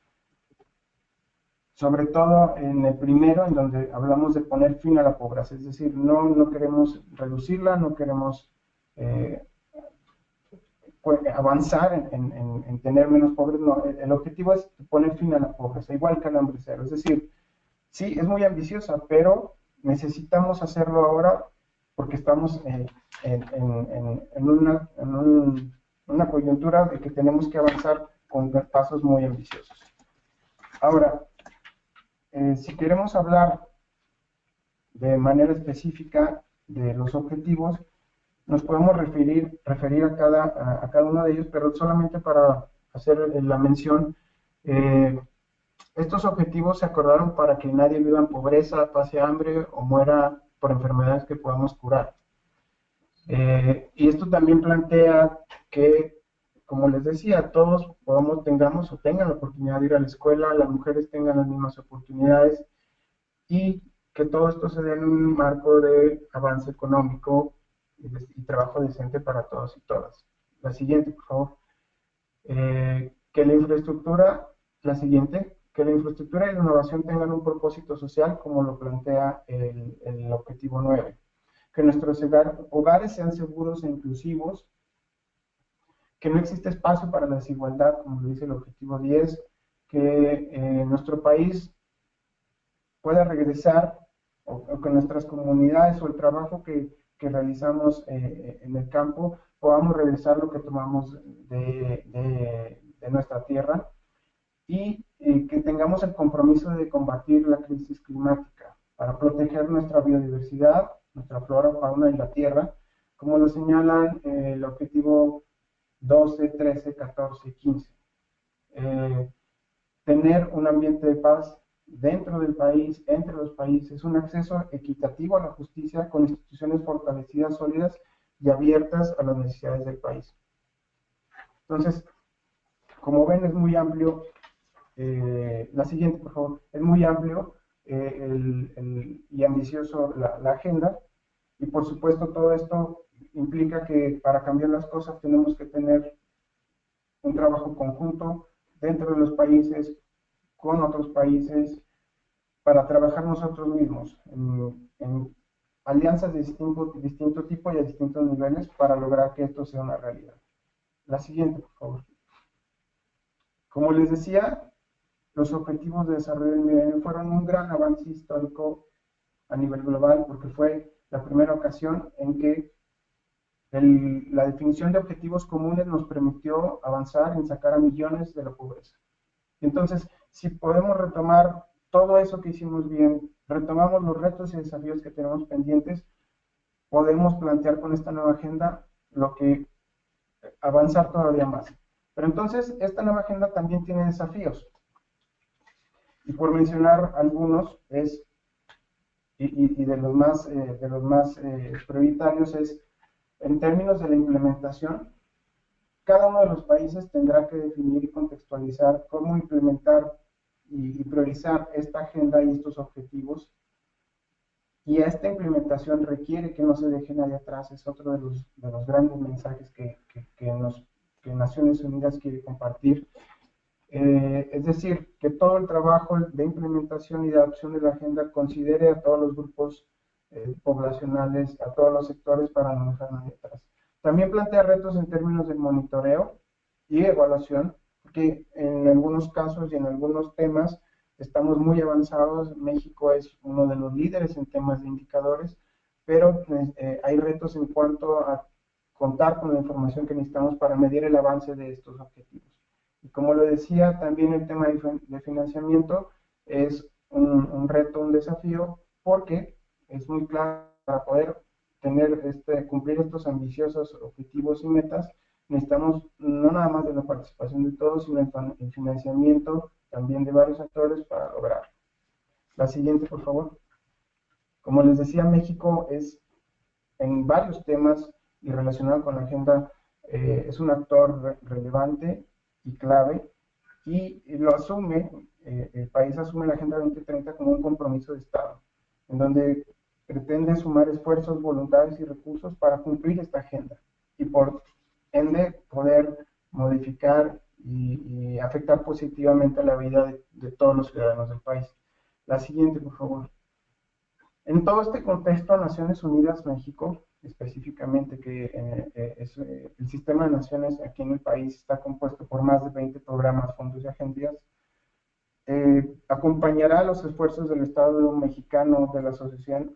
Sobre todo en el primero, en donde hablamos de poner fin a la pobreza, es decir, no queremos reducirla, no queremos avanzar en tener menos pobres, no, el objetivo es poner fin a la pobreza, igual que el hambre cero, es decir, sí, es muy ambiciosa, pero necesitamos hacerlo ahora porque estamos en una coyuntura de que tenemos que avanzar con pasos muy ambiciosos. Ahora, si queremos hablar de manera específica de los objetivos, nos podemos referir a cada uno de ellos, pero solamente para hacer la mención. Estos objetivos se acordaron para que nadie viva en pobreza, pase hambre o muera por enfermedades que podamos curar. Y esto también plantea que, como les decía, todos tengamos o tengan la oportunidad de ir a la escuela, las mujeres tengan las mismas oportunidades y que todo esto se dé en un marco de avance económico y trabajo decente para todos y todas. La siguiente, por favor. Que la infraestructura, la siguiente, que la infraestructura y la innovación tengan un propósito social, como lo plantea el objetivo 9. Que nuestros hogares sean seguros e inclusivos, que no existe espacio para la desigualdad, como lo dice el objetivo 10, que nuestro país pueda regresar, o que nuestras comunidades o el trabajo que realizamos en el campo, podamos regresar lo que tomamos de nuestra tierra, y que tengamos el compromiso de combatir la crisis climática para proteger nuestra biodiversidad, nuestra flora, fauna y la tierra, como lo señalan el objetivo 12, 13, 14 y 15. Tener un ambiente de paz dentro del país, entre los países, un acceso equitativo a la justicia con instituciones fortalecidas, sólidas y abiertas a las necesidades del país. Entonces, como ven, es muy amplio. La siguiente, por favor. Es muy amplio y ambicioso la agenda, y por supuesto todo esto implica que para cambiar las cosas tenemos que tener un trabajo conjunto dentro de los países, con otros países, para trabajar nosotros mismos en alianzas de distinto tipo y a distintos niveles para lograr que esto sea una realidad. La siguiente, por favor. Como les decía, los Objetivos de Desarrollo del Milenio fueron un gran avance histórico a nivel global porque fue la primera ocasión en que la definición de objetivos comunes nos permitió avanzar en sacar a millones de la pobreza. Entonces, si podemos retomar todo eso que hicimos bien, retomamos los retos y desafíos que tenemos pendientes, podemos plantear con esta nueva agenda lo que avanzar todavía más. Pero entonces, esta nueva agenda también tiene desafíos. Y por mencionar algunos, y de los más prioritarios, es En términos de la implementación, cada uno de los países tendrá que definir y contextualizar cómo implementar y priorizar esta agenda y estos objetivos. Y esta implementación requiere que no se deje nadie atrás. Es otro de los grandes mensajes que Naciones Unidas quiere compartir. Es decir, que todo el trabajo de implementación y de adopción de la agenda considere a todos los grupos poblacionales, a todos los sectores para no dejar nadie atrás. También plantea retos en términos de monitoreo y evaluación, porque en algunos casos y en algunos temas estamos muy avanzados. México es uno de los líderes en temas de indicadores, pero hay retos en cuanto a contar con la información que necesitamos para medir el avance de estos objetivos. Y como lo decía, también el tema de financiamiento es un reto, un desafío, porque es muy claro, para poder cumplir estos ambiciosos objetivos y metas, necesitamos no nada más de la participación de todos, sino el financiamiento también de varios actores para lograrlo. La siguiente, por favor. Como les decía, México es en varios temas y relacionado con la agenda, es un actor relevante y clave, y lo asume, el país asume la Agenda 2030 como un compromiso de Estado, en donde pretende sumar esfuerzos, voluntades y recursos para cumplir esta agenda y por ende poder modificar y afectar positivamente a la vida de todos los ciudadanos del país. La siguiente, por favor. En todo este contexto, Naciones Unidas México, específicamente, que es el sistema de naciones aquí en el país, está compuesto por más de 20 programas, fondos y agencias, acompañará los esfuerzos del Estado mexicano, de las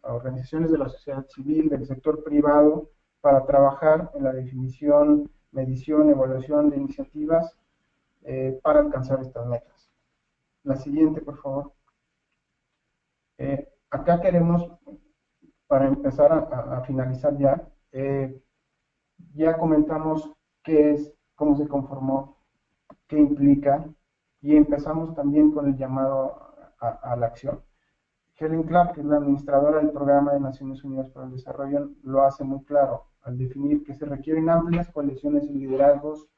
organizaciones de la sociedad civil, del sector privado, para trabajar en la definición, medición, evaluación de iniciativas para alcanzar estas metas. La siguiente, por favor. Acá queremos, para empezar a finalizar ya comentamos qué es, cómo se conformó, qué implica, y empezamos también con el llamado a la acción. Helen Clark, que es la administradora del Programa de Naciones Unidas para el Desarrollo, lo hace muy claro al definir que se requieren amplias coaliciones y liderazgos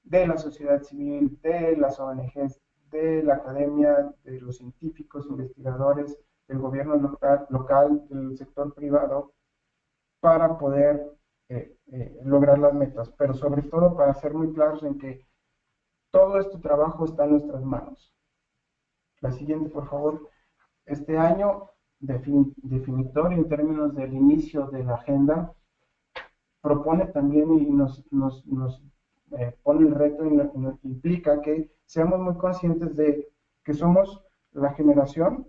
de la sociedad civil, de las ONGs, de la academia, de los científicos, investigadores, del gobierno local, del sector privado, para poder lograr las metas, pero sobre todo para ser muy claros en que todo este trabajo está en nuestras manos. La siguiente, por favor. Este año definitorio en términos del inicio de la agenda propone también y nos pone el reto y nos implica que seamos muy conscientes de que somos la generación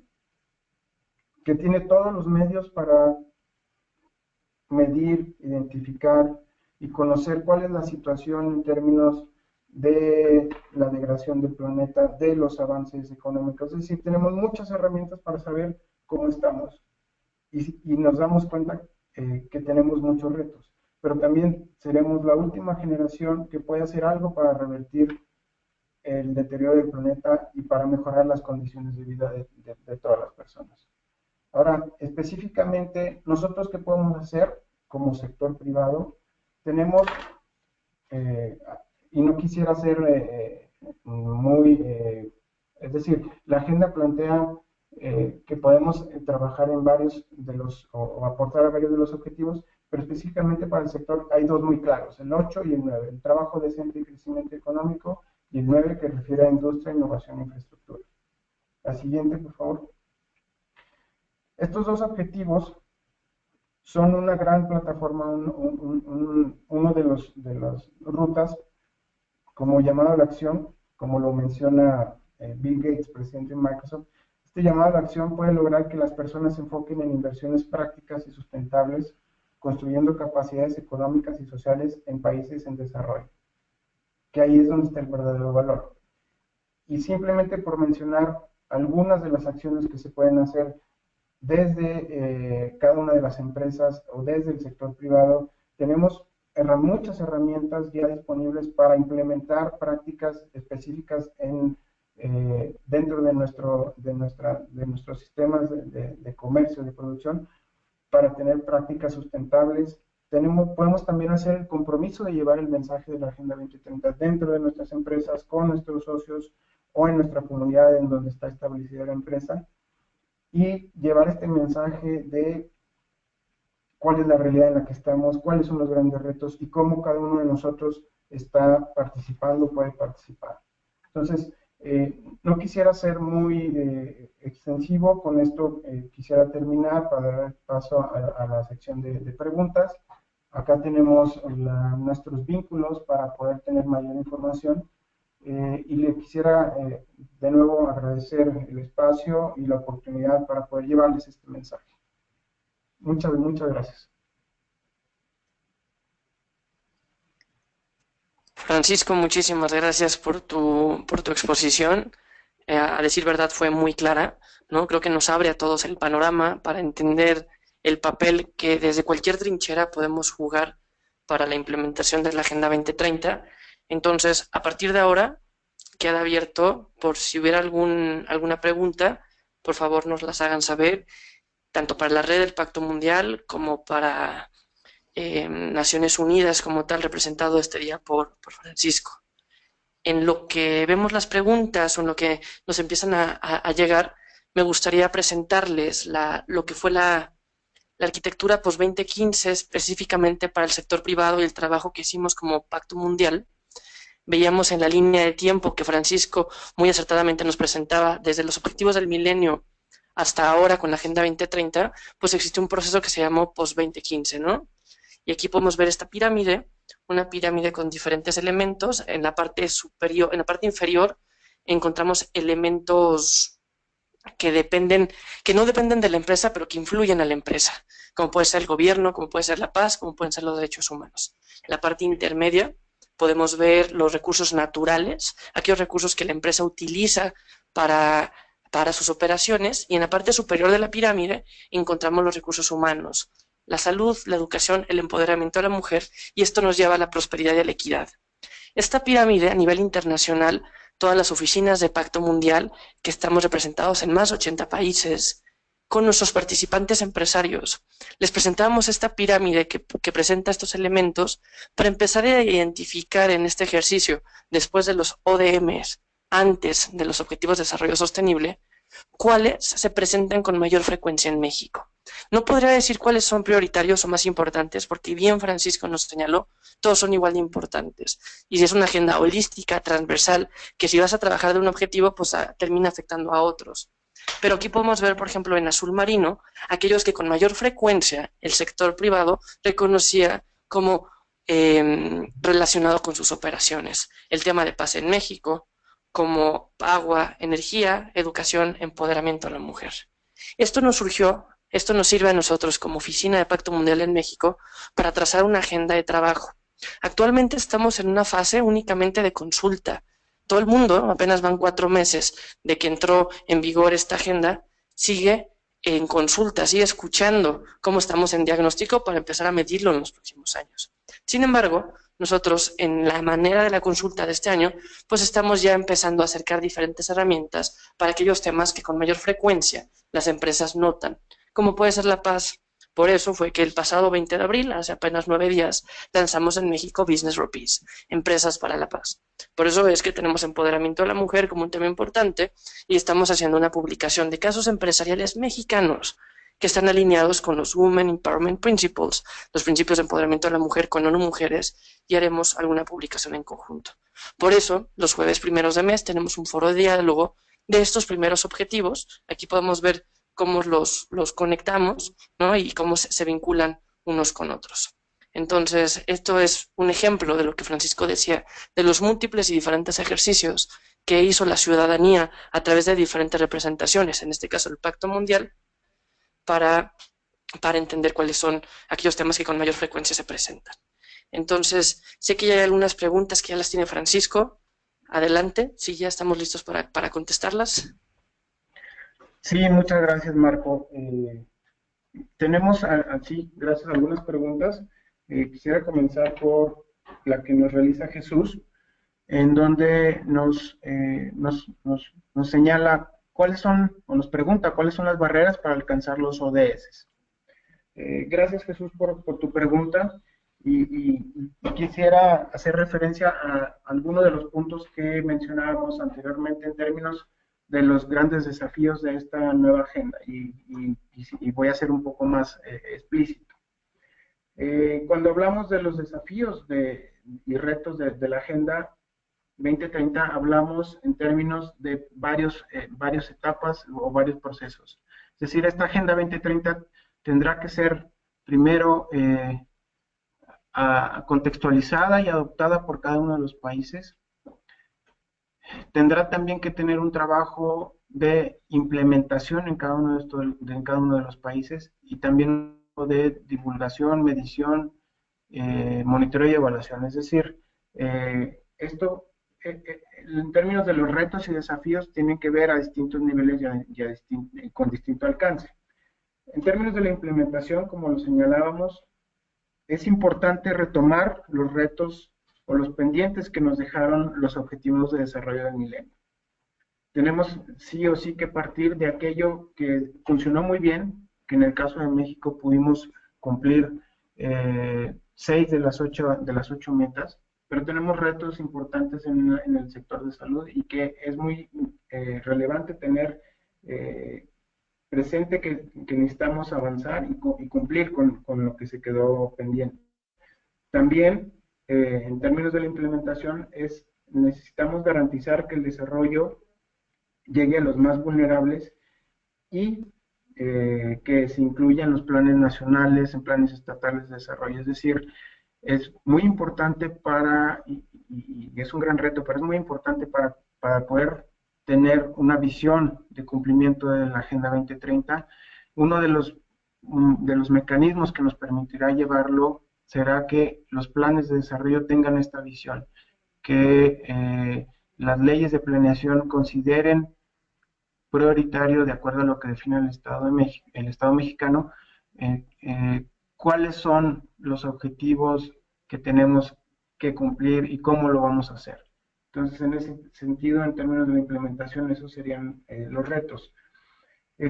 que tiene todos los medios para medir, identificar y conocer cuál es la situación en términos de la degradación del planeta, de los avances económicos. Es decir, tenemos muchas herramientas para saber cómo estamos y nos damos cuenta que tenemos muchos retos, pero también seremos la última generación que puede hacer algo para revertir el deterioro del planeta y para mejorar las condiciones de vida de todas las personas. Ahora, específicamente, nosotros qué podemos hacer como sector privado. Tenemos, y no quisiera ser es decir, la agenda plantea que podemos trabajar en varios de los, o aportar a varios de los objetivos, pero específicamente para el sector hay dos muy claros, el 8 y el 9, el trabajo decente y crecimiento económico, y el 9 que refiere a industria, innovación e infraestructura. La siguiente, por favor. Estos dos objetivos son una gran plataforma, uno de las rutas como llamado a la acción, como lo menciona Bill Gates, presidente de Microsoft. Este llamado a la acción puede lograr que las personas se enfoquen en inversiones prácticas y sustentables, construyendo capacidades económicas y sociales en países en desarrollo, que ahí es donde está el verdadero valor. Y simplemente por mencionar algunas de las acciones que se pueden hacer desde cada una de las empresas o desde el sector privado, tenemos muchas herramientas ya disponibles para implementar prácticas específicas dentro de nuestros sistemas de comercio, de producción, para tener prácticas sustentables podemos también hacer el compromiso de llevar el mensaje de la Agenda 2030 dentro de nuestras empresas, con nuestros socios o en nuestra comunidad en donde está establecida la empresa, y llevar este mensaje de cuál es la realidad en la que estamos, cuáles son los grandes retos y cómo cada uno de nosotros está participando, puede participar. Entonces, no quisiera ser muy extensivo, con esto quisiera terminar para dar paso a la sección de preguntas. Acá tenemos nuestros vínculos para poder tener mayor información y le quisiera de nuevo agradecer el espacio y la oportunidad para poder llevarles este mensaje. Muchas gracias. Francisco, muchísimas gracias por tu exposición. A decir verdad, fue muy clara, ¿no? Creo que nos abre a todos el panorama para entender el papel que desde cualquier trinchera podemos jugar para la implementación de la Agenda 2030. Entonces, a partir de ahora, queda abierto por si hubiera alguna pregunta, por favor nos las hagan saber, tanto para la red del Pacto Mundial como para Naciones Unidas como tal, representado este día por Francisco. En lo que vemos las preguntas o en lo que nos empiezan a llegar, me gustaría presentarles lo que fue la arquitectura post-2015 específicamente para el sector privado y el trabajo que hicimos como Pacto Mundial. Veíamos en la línea de tiempo que Francisco muy acertadamente nos presentaba desde los objetivos del milenio hasta ahora con la Agenda 2030, pues existe un proceso que se llamó post-2015, ¿no? Y aquí podemos ver esta pirámide, una pirámide con diferentes elementos. En la parte superior, en la parte inferior encontramos elementos que no dependen de la empresa, pero que influyen a la empresa, como puede ser el gobierno, como puede ser la paz, como pueden ser los derechos humanos. En la parte intermedia podemos ver los recursos naturales, aquellos recursos que la empresa utiliza para sus operaciones, y en la parte superior de la pirámide encontramos los recursos humanos, la salud, la educación, el empoderamiento de la mujer, y esto nos lleva a la prosperidad y a la equidad. Esta pirámide a nivel internacional, todas las oficinas de Pacto Mundial, que estamos representados en más de 80 países, con nuestros participantes empresarios, les presentamos esta pirámide que presenta estos elementos para empezar a identificar en este ejercicio, después de los ODMs, antes de los Objetivos de Desarrollo Sostenible, cuáles se presentan con mayor frecuencia en México. No podría decir cuáles son prioritarios o más importantes, porque bien Francisco nos señaló, todos son igual de importantes. Y si es una agenda holística, transversal, que si vas a trabajar de un objetivo, pues termina afectando a otros. Pero aquí podemos ver, por ejemplo, en azul marino, aquellos que con mayor frecuencia el sector privado reconocía como relacionado con sus operaciones. El tema de paz en México, como agua, energía, educación, empoderamiento a la mujer. Esto nos sirve a nosotros como Oficina de Pacto Mundial en México para trazar una agenda de trabajo. Actualmente estamos en una fase únicamente de consulta. Todo el mundo, apenas van 4 meses de que entró en vigor esta agenda, sigue en consulta, sigue escuchando cómo estamos en diagnóstico para empezar a medirlo en los próximos años. Sin embargo, nosotros en la manera de la consulta de este año, pues estamos ya empezando a acercar diferentes herramientas para aquellos temas que con mayor frecuencia las empresas notan, como puede ser la paz. Por eso fue que el pasado 20 de abril, hace apenas 9 días, lanzamos en México Business for Peace, Empresas para la Paz. Por eso es que tenemos empoderamiento de la mujer como un tema importante y estamos haciendo una publicación de casos empresariales mexicanos que están alineados con los Women Empowerment Principles, los principios de empoderamiento de la mujer con ONU Mujeres, y haremos alguna publicación en conjunto. Por eso, los jueves primeros de mes tenemos un foro de diálogo de estos primeros objetivos. Aquí podemos ver cómo los conectamos, ¿no? Y cómo se vinculan unos con otros. Entonces, esto es un ejemplo de lo que Francisco decía, de los múltiples y diferentes ejercicios que hizo la ciudadanía a través de diferentes representaciones, en este caso el Pacto Mundial, para entender cuáles son aquellos temas que con mayor frecuencia se presentan. Entonces, sé que ya hay algunas preguntas que ya las tiene Francisco. Adelante, si ya estamos listos para contestarlas. Sí, muchas gracias, Marco. Tenemos, sí, gracias a algunas preguntas. Quisiera comenzar por la que nos realiza Jesús, en donde nos señala cuáles son, o nos pregunta cuáles son las barreras para alcanzar los ODS. Gracias, Jesús, por tu pregunta. Y quisiera hacer referencia a algunos de los puntos que mencionábamos anteriormente en términos de los grandes desafíos de esta nueva agenda. Y voy a ser un poco más explícito. Cuando hablamos de los desafíos y retos de la Agenda 2030, hablamos en términos de varias etapas o varios procesos. Es decir, esta Agenda 2030 tendrá que ser primero contextualizada y adoptada por cada uno de los países. Tendrá también que tener un trabajo de implementación en cada uno de los países y también de divulgación, medición, monitoreo y evaluación. Es decir, esto en términos de los retos y desafíos tienen que ver a distintos niveles y con distinto alcance. En términos de la implementación, como lo señalábamos, es importante retomar los retos o los pendientes que nos dejaron los objetivos de desarrollo del milenio. Tenemos sí o sí que partir de aquello que funcionó muy bien, que en el caso de México pudimos cumplir 6 de las 8 metas, pero tenemos retos importantes en el sector de salud y que es muy relevante tener presente que necesitamos avanzar y cumplir con lo que se quedó pendiente. También, en términos de la implementación, necesitamos garantizar que el desarrollo llegue a los más vulnerables y que se incluyan los planes nacionales, en planes estatales de desarrollo. Es decir, es muy importante y es un gran reto, pero es muy importante para poder tener una visión de cumplimiento de la Agenda 2030. Uno de los mecanismos que nos permitirá llevarlo será que los planes de desarrollo tengan esta visión, que las leyes de planeación consideren prioritario, de acuerdo a lo que define el Estado mexicano, cuáles son los objetivos que tenemos que cumplir y cómo lo vamos a hacer. Entonces, en ese sentido, en términos de la implementación, esos serían los retos.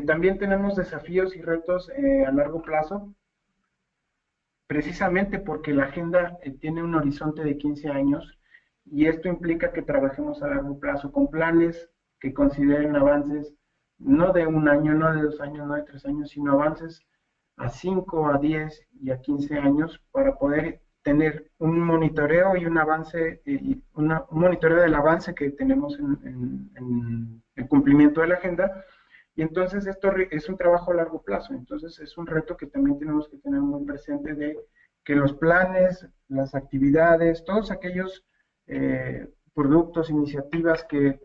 También tenemos desafíos y retos a largo plazo, precisamente porque la agenda tiene un horizonte de 15 años y esto implica que trabajemos a largo plazo con planes que consideren avances no de un año, no de 2 años, no de 3 años, sino avances a 5, a 10 y a 15 años para poder tener un monitoreo y un avance, un monitoreo del avance que tenemos en el cumplimiento de la agenda. Y entonces esto es un trabajo a largo plazo, entonces es un reto que también tenemos que tener muy presente de que los planes, las actividades, todos aquellos productos, iniciativas que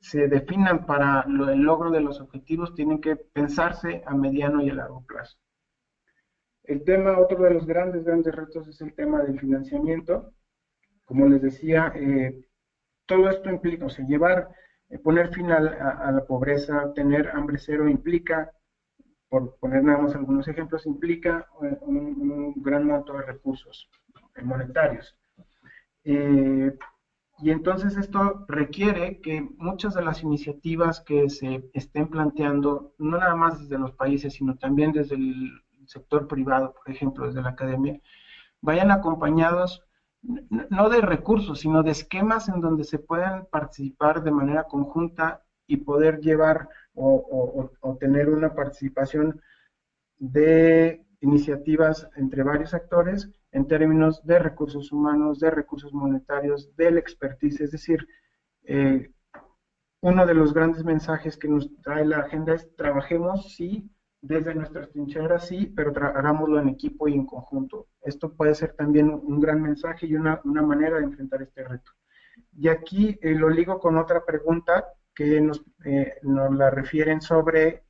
se definan para el logro de los objetivos tienen que pensarse a mediano y a largo plazo. Otro de los grandes retos es el tema del financiamiento. Como les decía, todo esto implica, o sea, poner fin a la pobreza, tener hambre cero implica, por poner nada más algunos ejemplos, implica un gran monto de recursos monetarios. Y entonces esto requiere que muchas de las iniciativas que se estén planteando, no nada más desde los países, sino también desde el sector privado, por ejemplo, desde la academia, vayan acompañados no de recursos, sino de esquemas en donde se puedan participar de manera conjunta y poder llevar o tener una participación de iniciativas entre varios actores en términos de recursos humanos, de recursos monetarios, del expertise. Es decir, uno de los grandes mensajes que nos trae la agenda es trabajemos, sí, desde nuestras trincheras, sí, pero hagámoslo en equipo y en conjunto. Esto puede ser también un gran mensaje y una manera de enfrentar este reto. Y aquí lo ligo con otra pregunta que nos la refieren sobre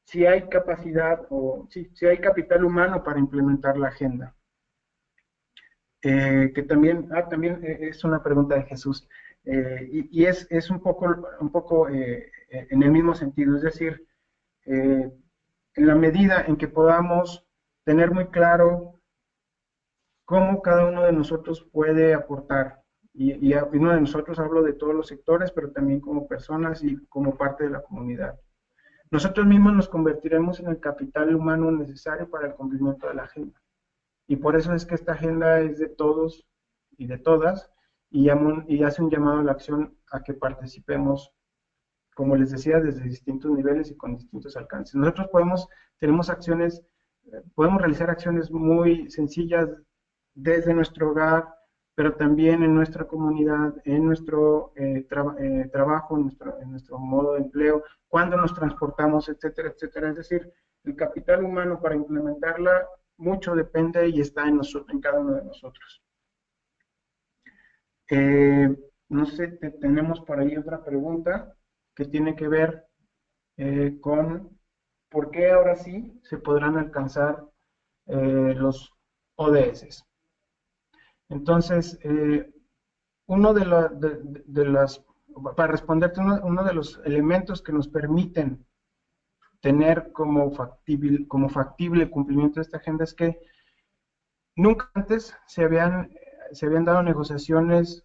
si hay capacidad o si hay capital humano para implementar la agenda. Que también es una pregunta de Jesús. Y es un poco en el mismo sentido, es decir, en la medida en que podamos tener muy claro cómo cada uno de nosotros puede aportar, y uno de nosotros hablo de todos los sectores, pero también como personas y como parte de la comunidad. Nosotros mismos nos convertiremos en el capital humano necesario para el cumplimiento de la agenda. Y por eso es que esta agenda es de todos y de todas, y hace un llamado a la acción a que participemos, como les decía, desde distintos niveles y con distintos alcances. Nosotros podemos realizar acciones muy sencillas desde nuestro hogar, pero también en nuestra comunidad, en nuestro trabajo, en nuestro modo de empleo, cuando nos transportamos, etcétera, etcétera. Es decir, el capital humano para implementarla mucho depende y está en cada uno de nosotros. No sé, tenemos por ahí otra pregunta que tiene que ver con por qué ahora sí se podrán alcanzar los ODS. Entonces, para responderte, uno de los elementos que nos permiten tener como factible el cumplimiento de esta agenda es que nunca antes se habían dado negociaciones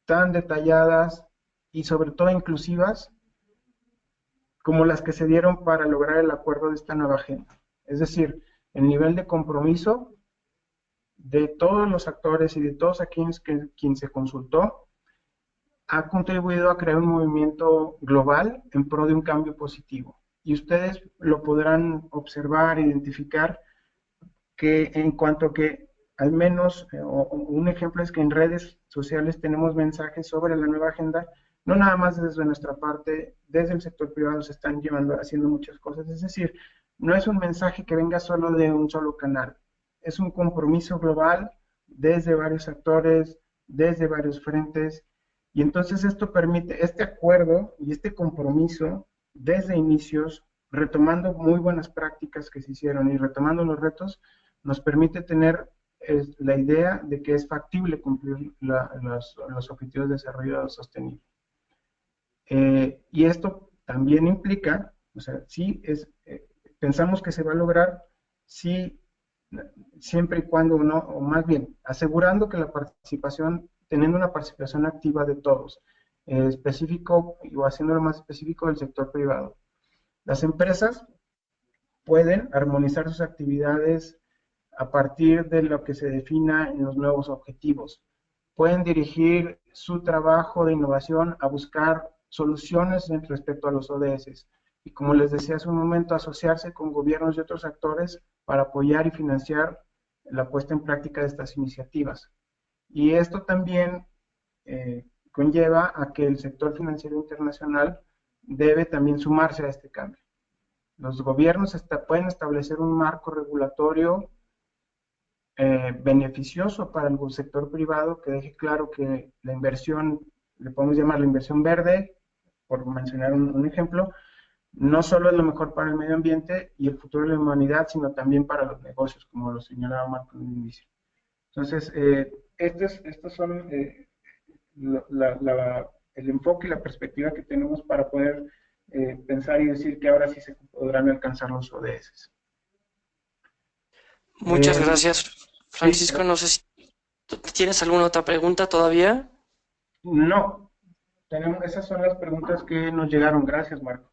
tan detalladas y sobre todo inclusivas como las que se dieron para lograr el acuerdo de esta nueva agenda. Es decir, el nivel de compromiso de todos los actores y de todos a quien se consultó ha contribuido a crear un movimiento global en pro de un cambio positivo. Y ustedes lo podrán observar, identificar, que en cuanto que al menos, un ejemplo es que en redes sociales tenemos mensajes sobre la nueva agenda, no nada más desde nuestra parte, desde el sector privado se están haciendo muchas cosas, es decir, no es un mensaje que venga solo de un solo canal, es un compromiso global desde varios actores, desde varios frentes, y entonces esto permite, este acuerdo y este compromiso desde inicios, retomando muy buenas prácticas que se hicieron y retomando los retos, nos permite tener la idea de que es factible cumplir los objetivos de desarrollo sostenible. Y esto también implica, o sea, pensamos que se va a lograr si, siempre y cuando no, o más bien, asegurando que teniendo una participación activa de todos, específico o haciéndolo más específico del sector privado. Las empresas pueden armonizar sus actividades a partir de lo que se defina en los nuevos objetivos. Pueden dirigir su trabajo de innovación a buscar soluciones respecto a los ODS. Y como les decía hace un momento, asociarse con gobiernos y otros actores para apoyar y financiar la puesta en práctica de estas iniciativas. Y esto también conlleva a que el sector financiero internacional debe también sumarse a este cambio. Los gobiernos pueden establecer un marco regulatorio beneficioso para el sector privado que deje claro que la inversión, le podemos llamar la inversión verde, por mencionar un ejemplo, no solo es lo mejor para el medio ambiente y el futuro de la humanidad, sino también para los negocios, como lo señalaba Marco en el inicio. Entonces, estos son el enfoque y la perspectiva que tenemos para poder pensar y decir que ahora sí se podrán alcanzar los ODS. Muchas gracias, Francisco. Sí, no sé si tienes alguna otra pregunta todavía. No, esas son las preguntas que nos llegaron. Gracias, Marco.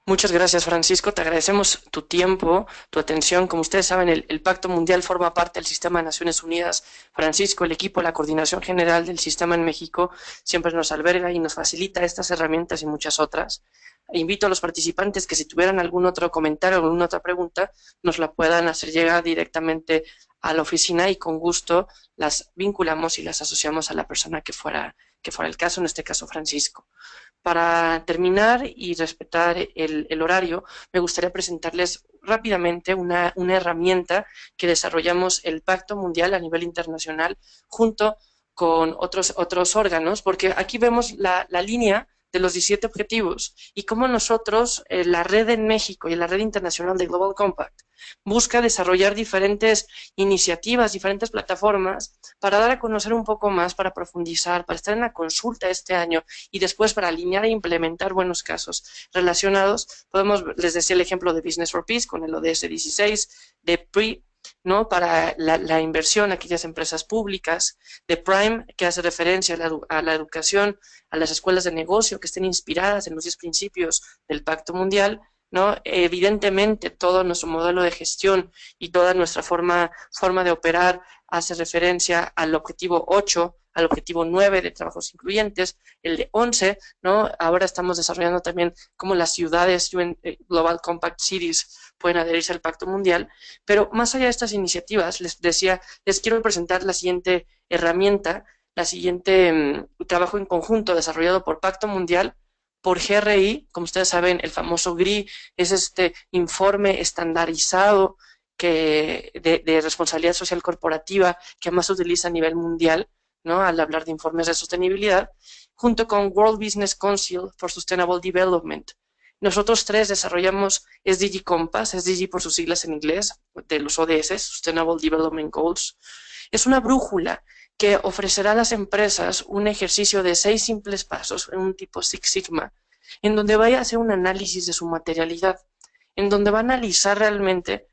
Muchas gracias, Francisco. Te agradecemos tu tiempo, tu atención. Como ustedes saben, el Pacto Mundial forma parte del Sistema de Naciones Unidas. Francisco, el equipo, la coordinación general del sistema en México, siempre nos alberga y nos facilita estas herramientas y muchas otras. Invito a los participantes que si tuvieran algún otro comentario o alguna otra pregunta, nos la puedan hacer llegar directamente a la oficina y con gusto las vinculamos y las asociamos a la persona que fuera el caso, en este caso Francisco. Para terminar y respetar el horario, me gustaría presentarles rápidamente una herramienta que desarrollamos el Pacto Mundial a nivel internacional junto con otros órganos, porque aquí vemos la línea de los 17 objetivos y cómo nosotros, la red en México y la red internacional de Global Compact, busca desarrollar diferentes iniciativas, diferentes plataformas para dar a conocer un poco más, para profundizar, para estar en la consulta este año y después para alinear e implementar buenos casos relacionados. Les decía el ejemplo de Business for Peace con el ODS 16, de PRI, ¿no? Para la inversión a aquellas empresas públicas, de Prime, que hace referencia a la educación, a las escuelas de negocio que estén inspiradas en los 10 principios del Pacto Mundial, ¿no? Evidentemente todo nuestro modelo de gestión y toda nuestra forma de operar hace referencia al objetivo 8, al objetivo 9 de trabajos incluyentes, el de 11, ¿no? Ahora estamos desarrollando también cómo las ciudades Global Compact Cities pueden adherirse al Pacto Mundial, pero más allá de estas iniciativas, les decía, les quiero presentar la siguiente herramienta, la siguiente trabajo en conjunto desarrollado por Pacto Mundial, por GRI, como ustedes saben, el famoso GRI es este informe estandarizado de responsabilidad social corporativa que más se utiliza a nivel mundial, ¿no? Al hablar de informes de sostenibilidad, junto con World Business Council for Sustainable Development. Nosotros tres desarrollamos SDG Compass, SDG por sus siglas en inglés, de los ODS, Sustainable Development Goals. Es una brújula que ofrecerá a las empresas un ejercicio de 6 simples pasos, en un tipo Six Sigma, en donde vaya a hacer un análisis de su materialidad, en donde va a analizar realmente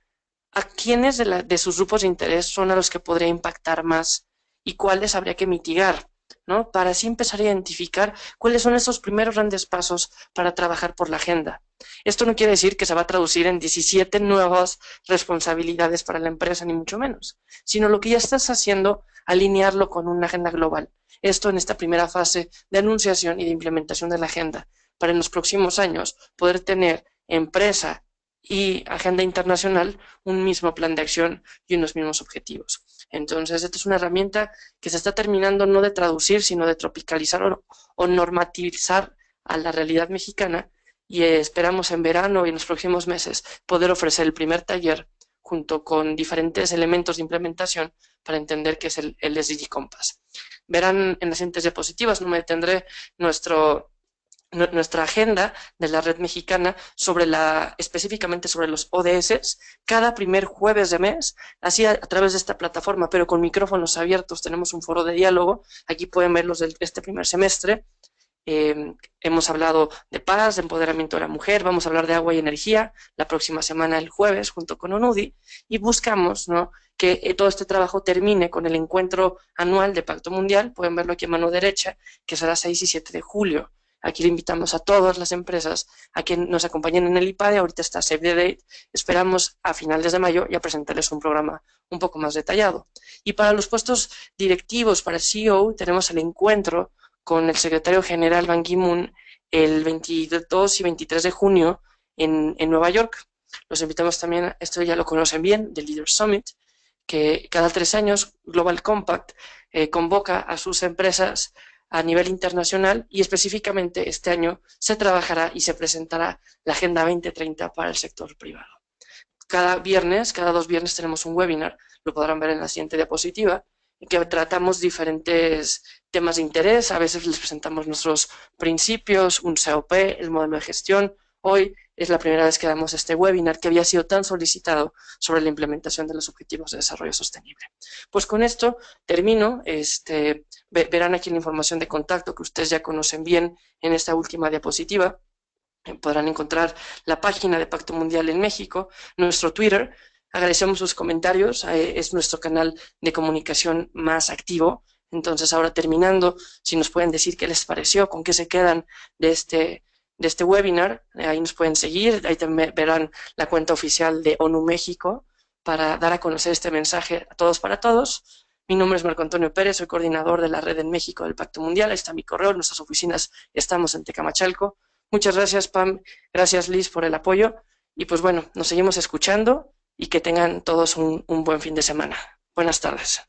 a quiénes de sus grupos de interés son a los que podría impactar más y cuáles habría que mitigar, ¿no? Para así empezar a identificar cuáles son esos primeros grandes pasos para trabajar por la agenda. Esto no quiere decir que se va a traducir en 17 nuevas responsabilidades para la empresa, ni mucho menos, sino lo que ya estás haciendo, alinearlo con una agenda global. Esto en esta primera fase de anunciación y de implementación de la agenda, para en los próximos años poder tener empresa y agenda internacional un mismo plan de acción y unos mismos objetivos. Entonces, esta es una herramienta que se está terminando no de traducir, sino de tropicalizar o normativizar a la realidad mexicana y esperamos en verano y en los próximos meses poder ofrecer el primer taller junto con diferentes elementos de implementación para entender qué es el SDG Compass. Verán en las siguientes diapositivas, no me detendré, nuestra agenda de la red mexicana específicamente sobre los ODS, cada primer jueves de mes, así a través de esta plataforma, pero con micrófonos abiertos, tenemos un foro de diálogo, aquí pueden verlos de este primer semestre. Hemos hablado de paz, de empoderamiento de la mujer, vamos a hablar de agua y energía la próxima semana, el jueves, junto con ONUDI, y buscamos, ¿no?, que todo este trabajo termine con el encuentro anual de Pacto Mundial, pueden verlo aquí a mano derecha, que será 6 y 7 de julio. Aquí le invitamos a todas las empresas a que nos acompañen en el IPADE, ahorita está Save the Date, esperamos a finales de mayo ya presentarles un programa un poco más detallado. Y para los puestos directivos, para el CEO, tenemos el encuentro con el secretario general Ban Ki-moon el 22 y 23 de junio en Nueva York. Los invitamos también, esto ya lo conocen bien, del Leaders Summit, que cada 3 años Global Compact convoca a sus empresas a nivel internacional y específicamente este año se trabajará y se presentará la Agenda 2030 para el sector privado. Cada 2 viernes tenemos un webinar, lo podrán ver en la siguiente diapositiva, en que tratamos diferentes temas de interés, a veces les presentamos nuestros principios, un COP, el modelo de gestión. Hoy es la primera vez que damos este webinar que había sido tan solicitado sobre la implementación de los Objetivos de Desarrollo Sostenible. Pues con esto termino, verán aquí la información de contacto que ustedes ya conocen bien en esta última diapositiva. Podrán encontrar la página de Pacto Mundial en México, nuestro Twitter. Agradecemos sus comentarios, es nuestro canal de comunicación más activo. Entonces, ahora terminando, si nos pueden decir qué les pareció, con qué se quedan de este webinar, ahí nos pueden seguir, ahí también verán la cuenta oficial de ONU México para dar a conocer este mensaje a todos para todos. Mi nombre es Marco Antonio Pérez, soy coordinador de la red en México del Pacto Mundial, ahí está mi correo, en nuestras oficinas estamos en Tecamachalco. Muchas gracias, Pam, gracias, Liz, por el apoyo, y pues bueno, nos seguimos escuchando y que tengan todos un buen fin de semana. Buenas tardes.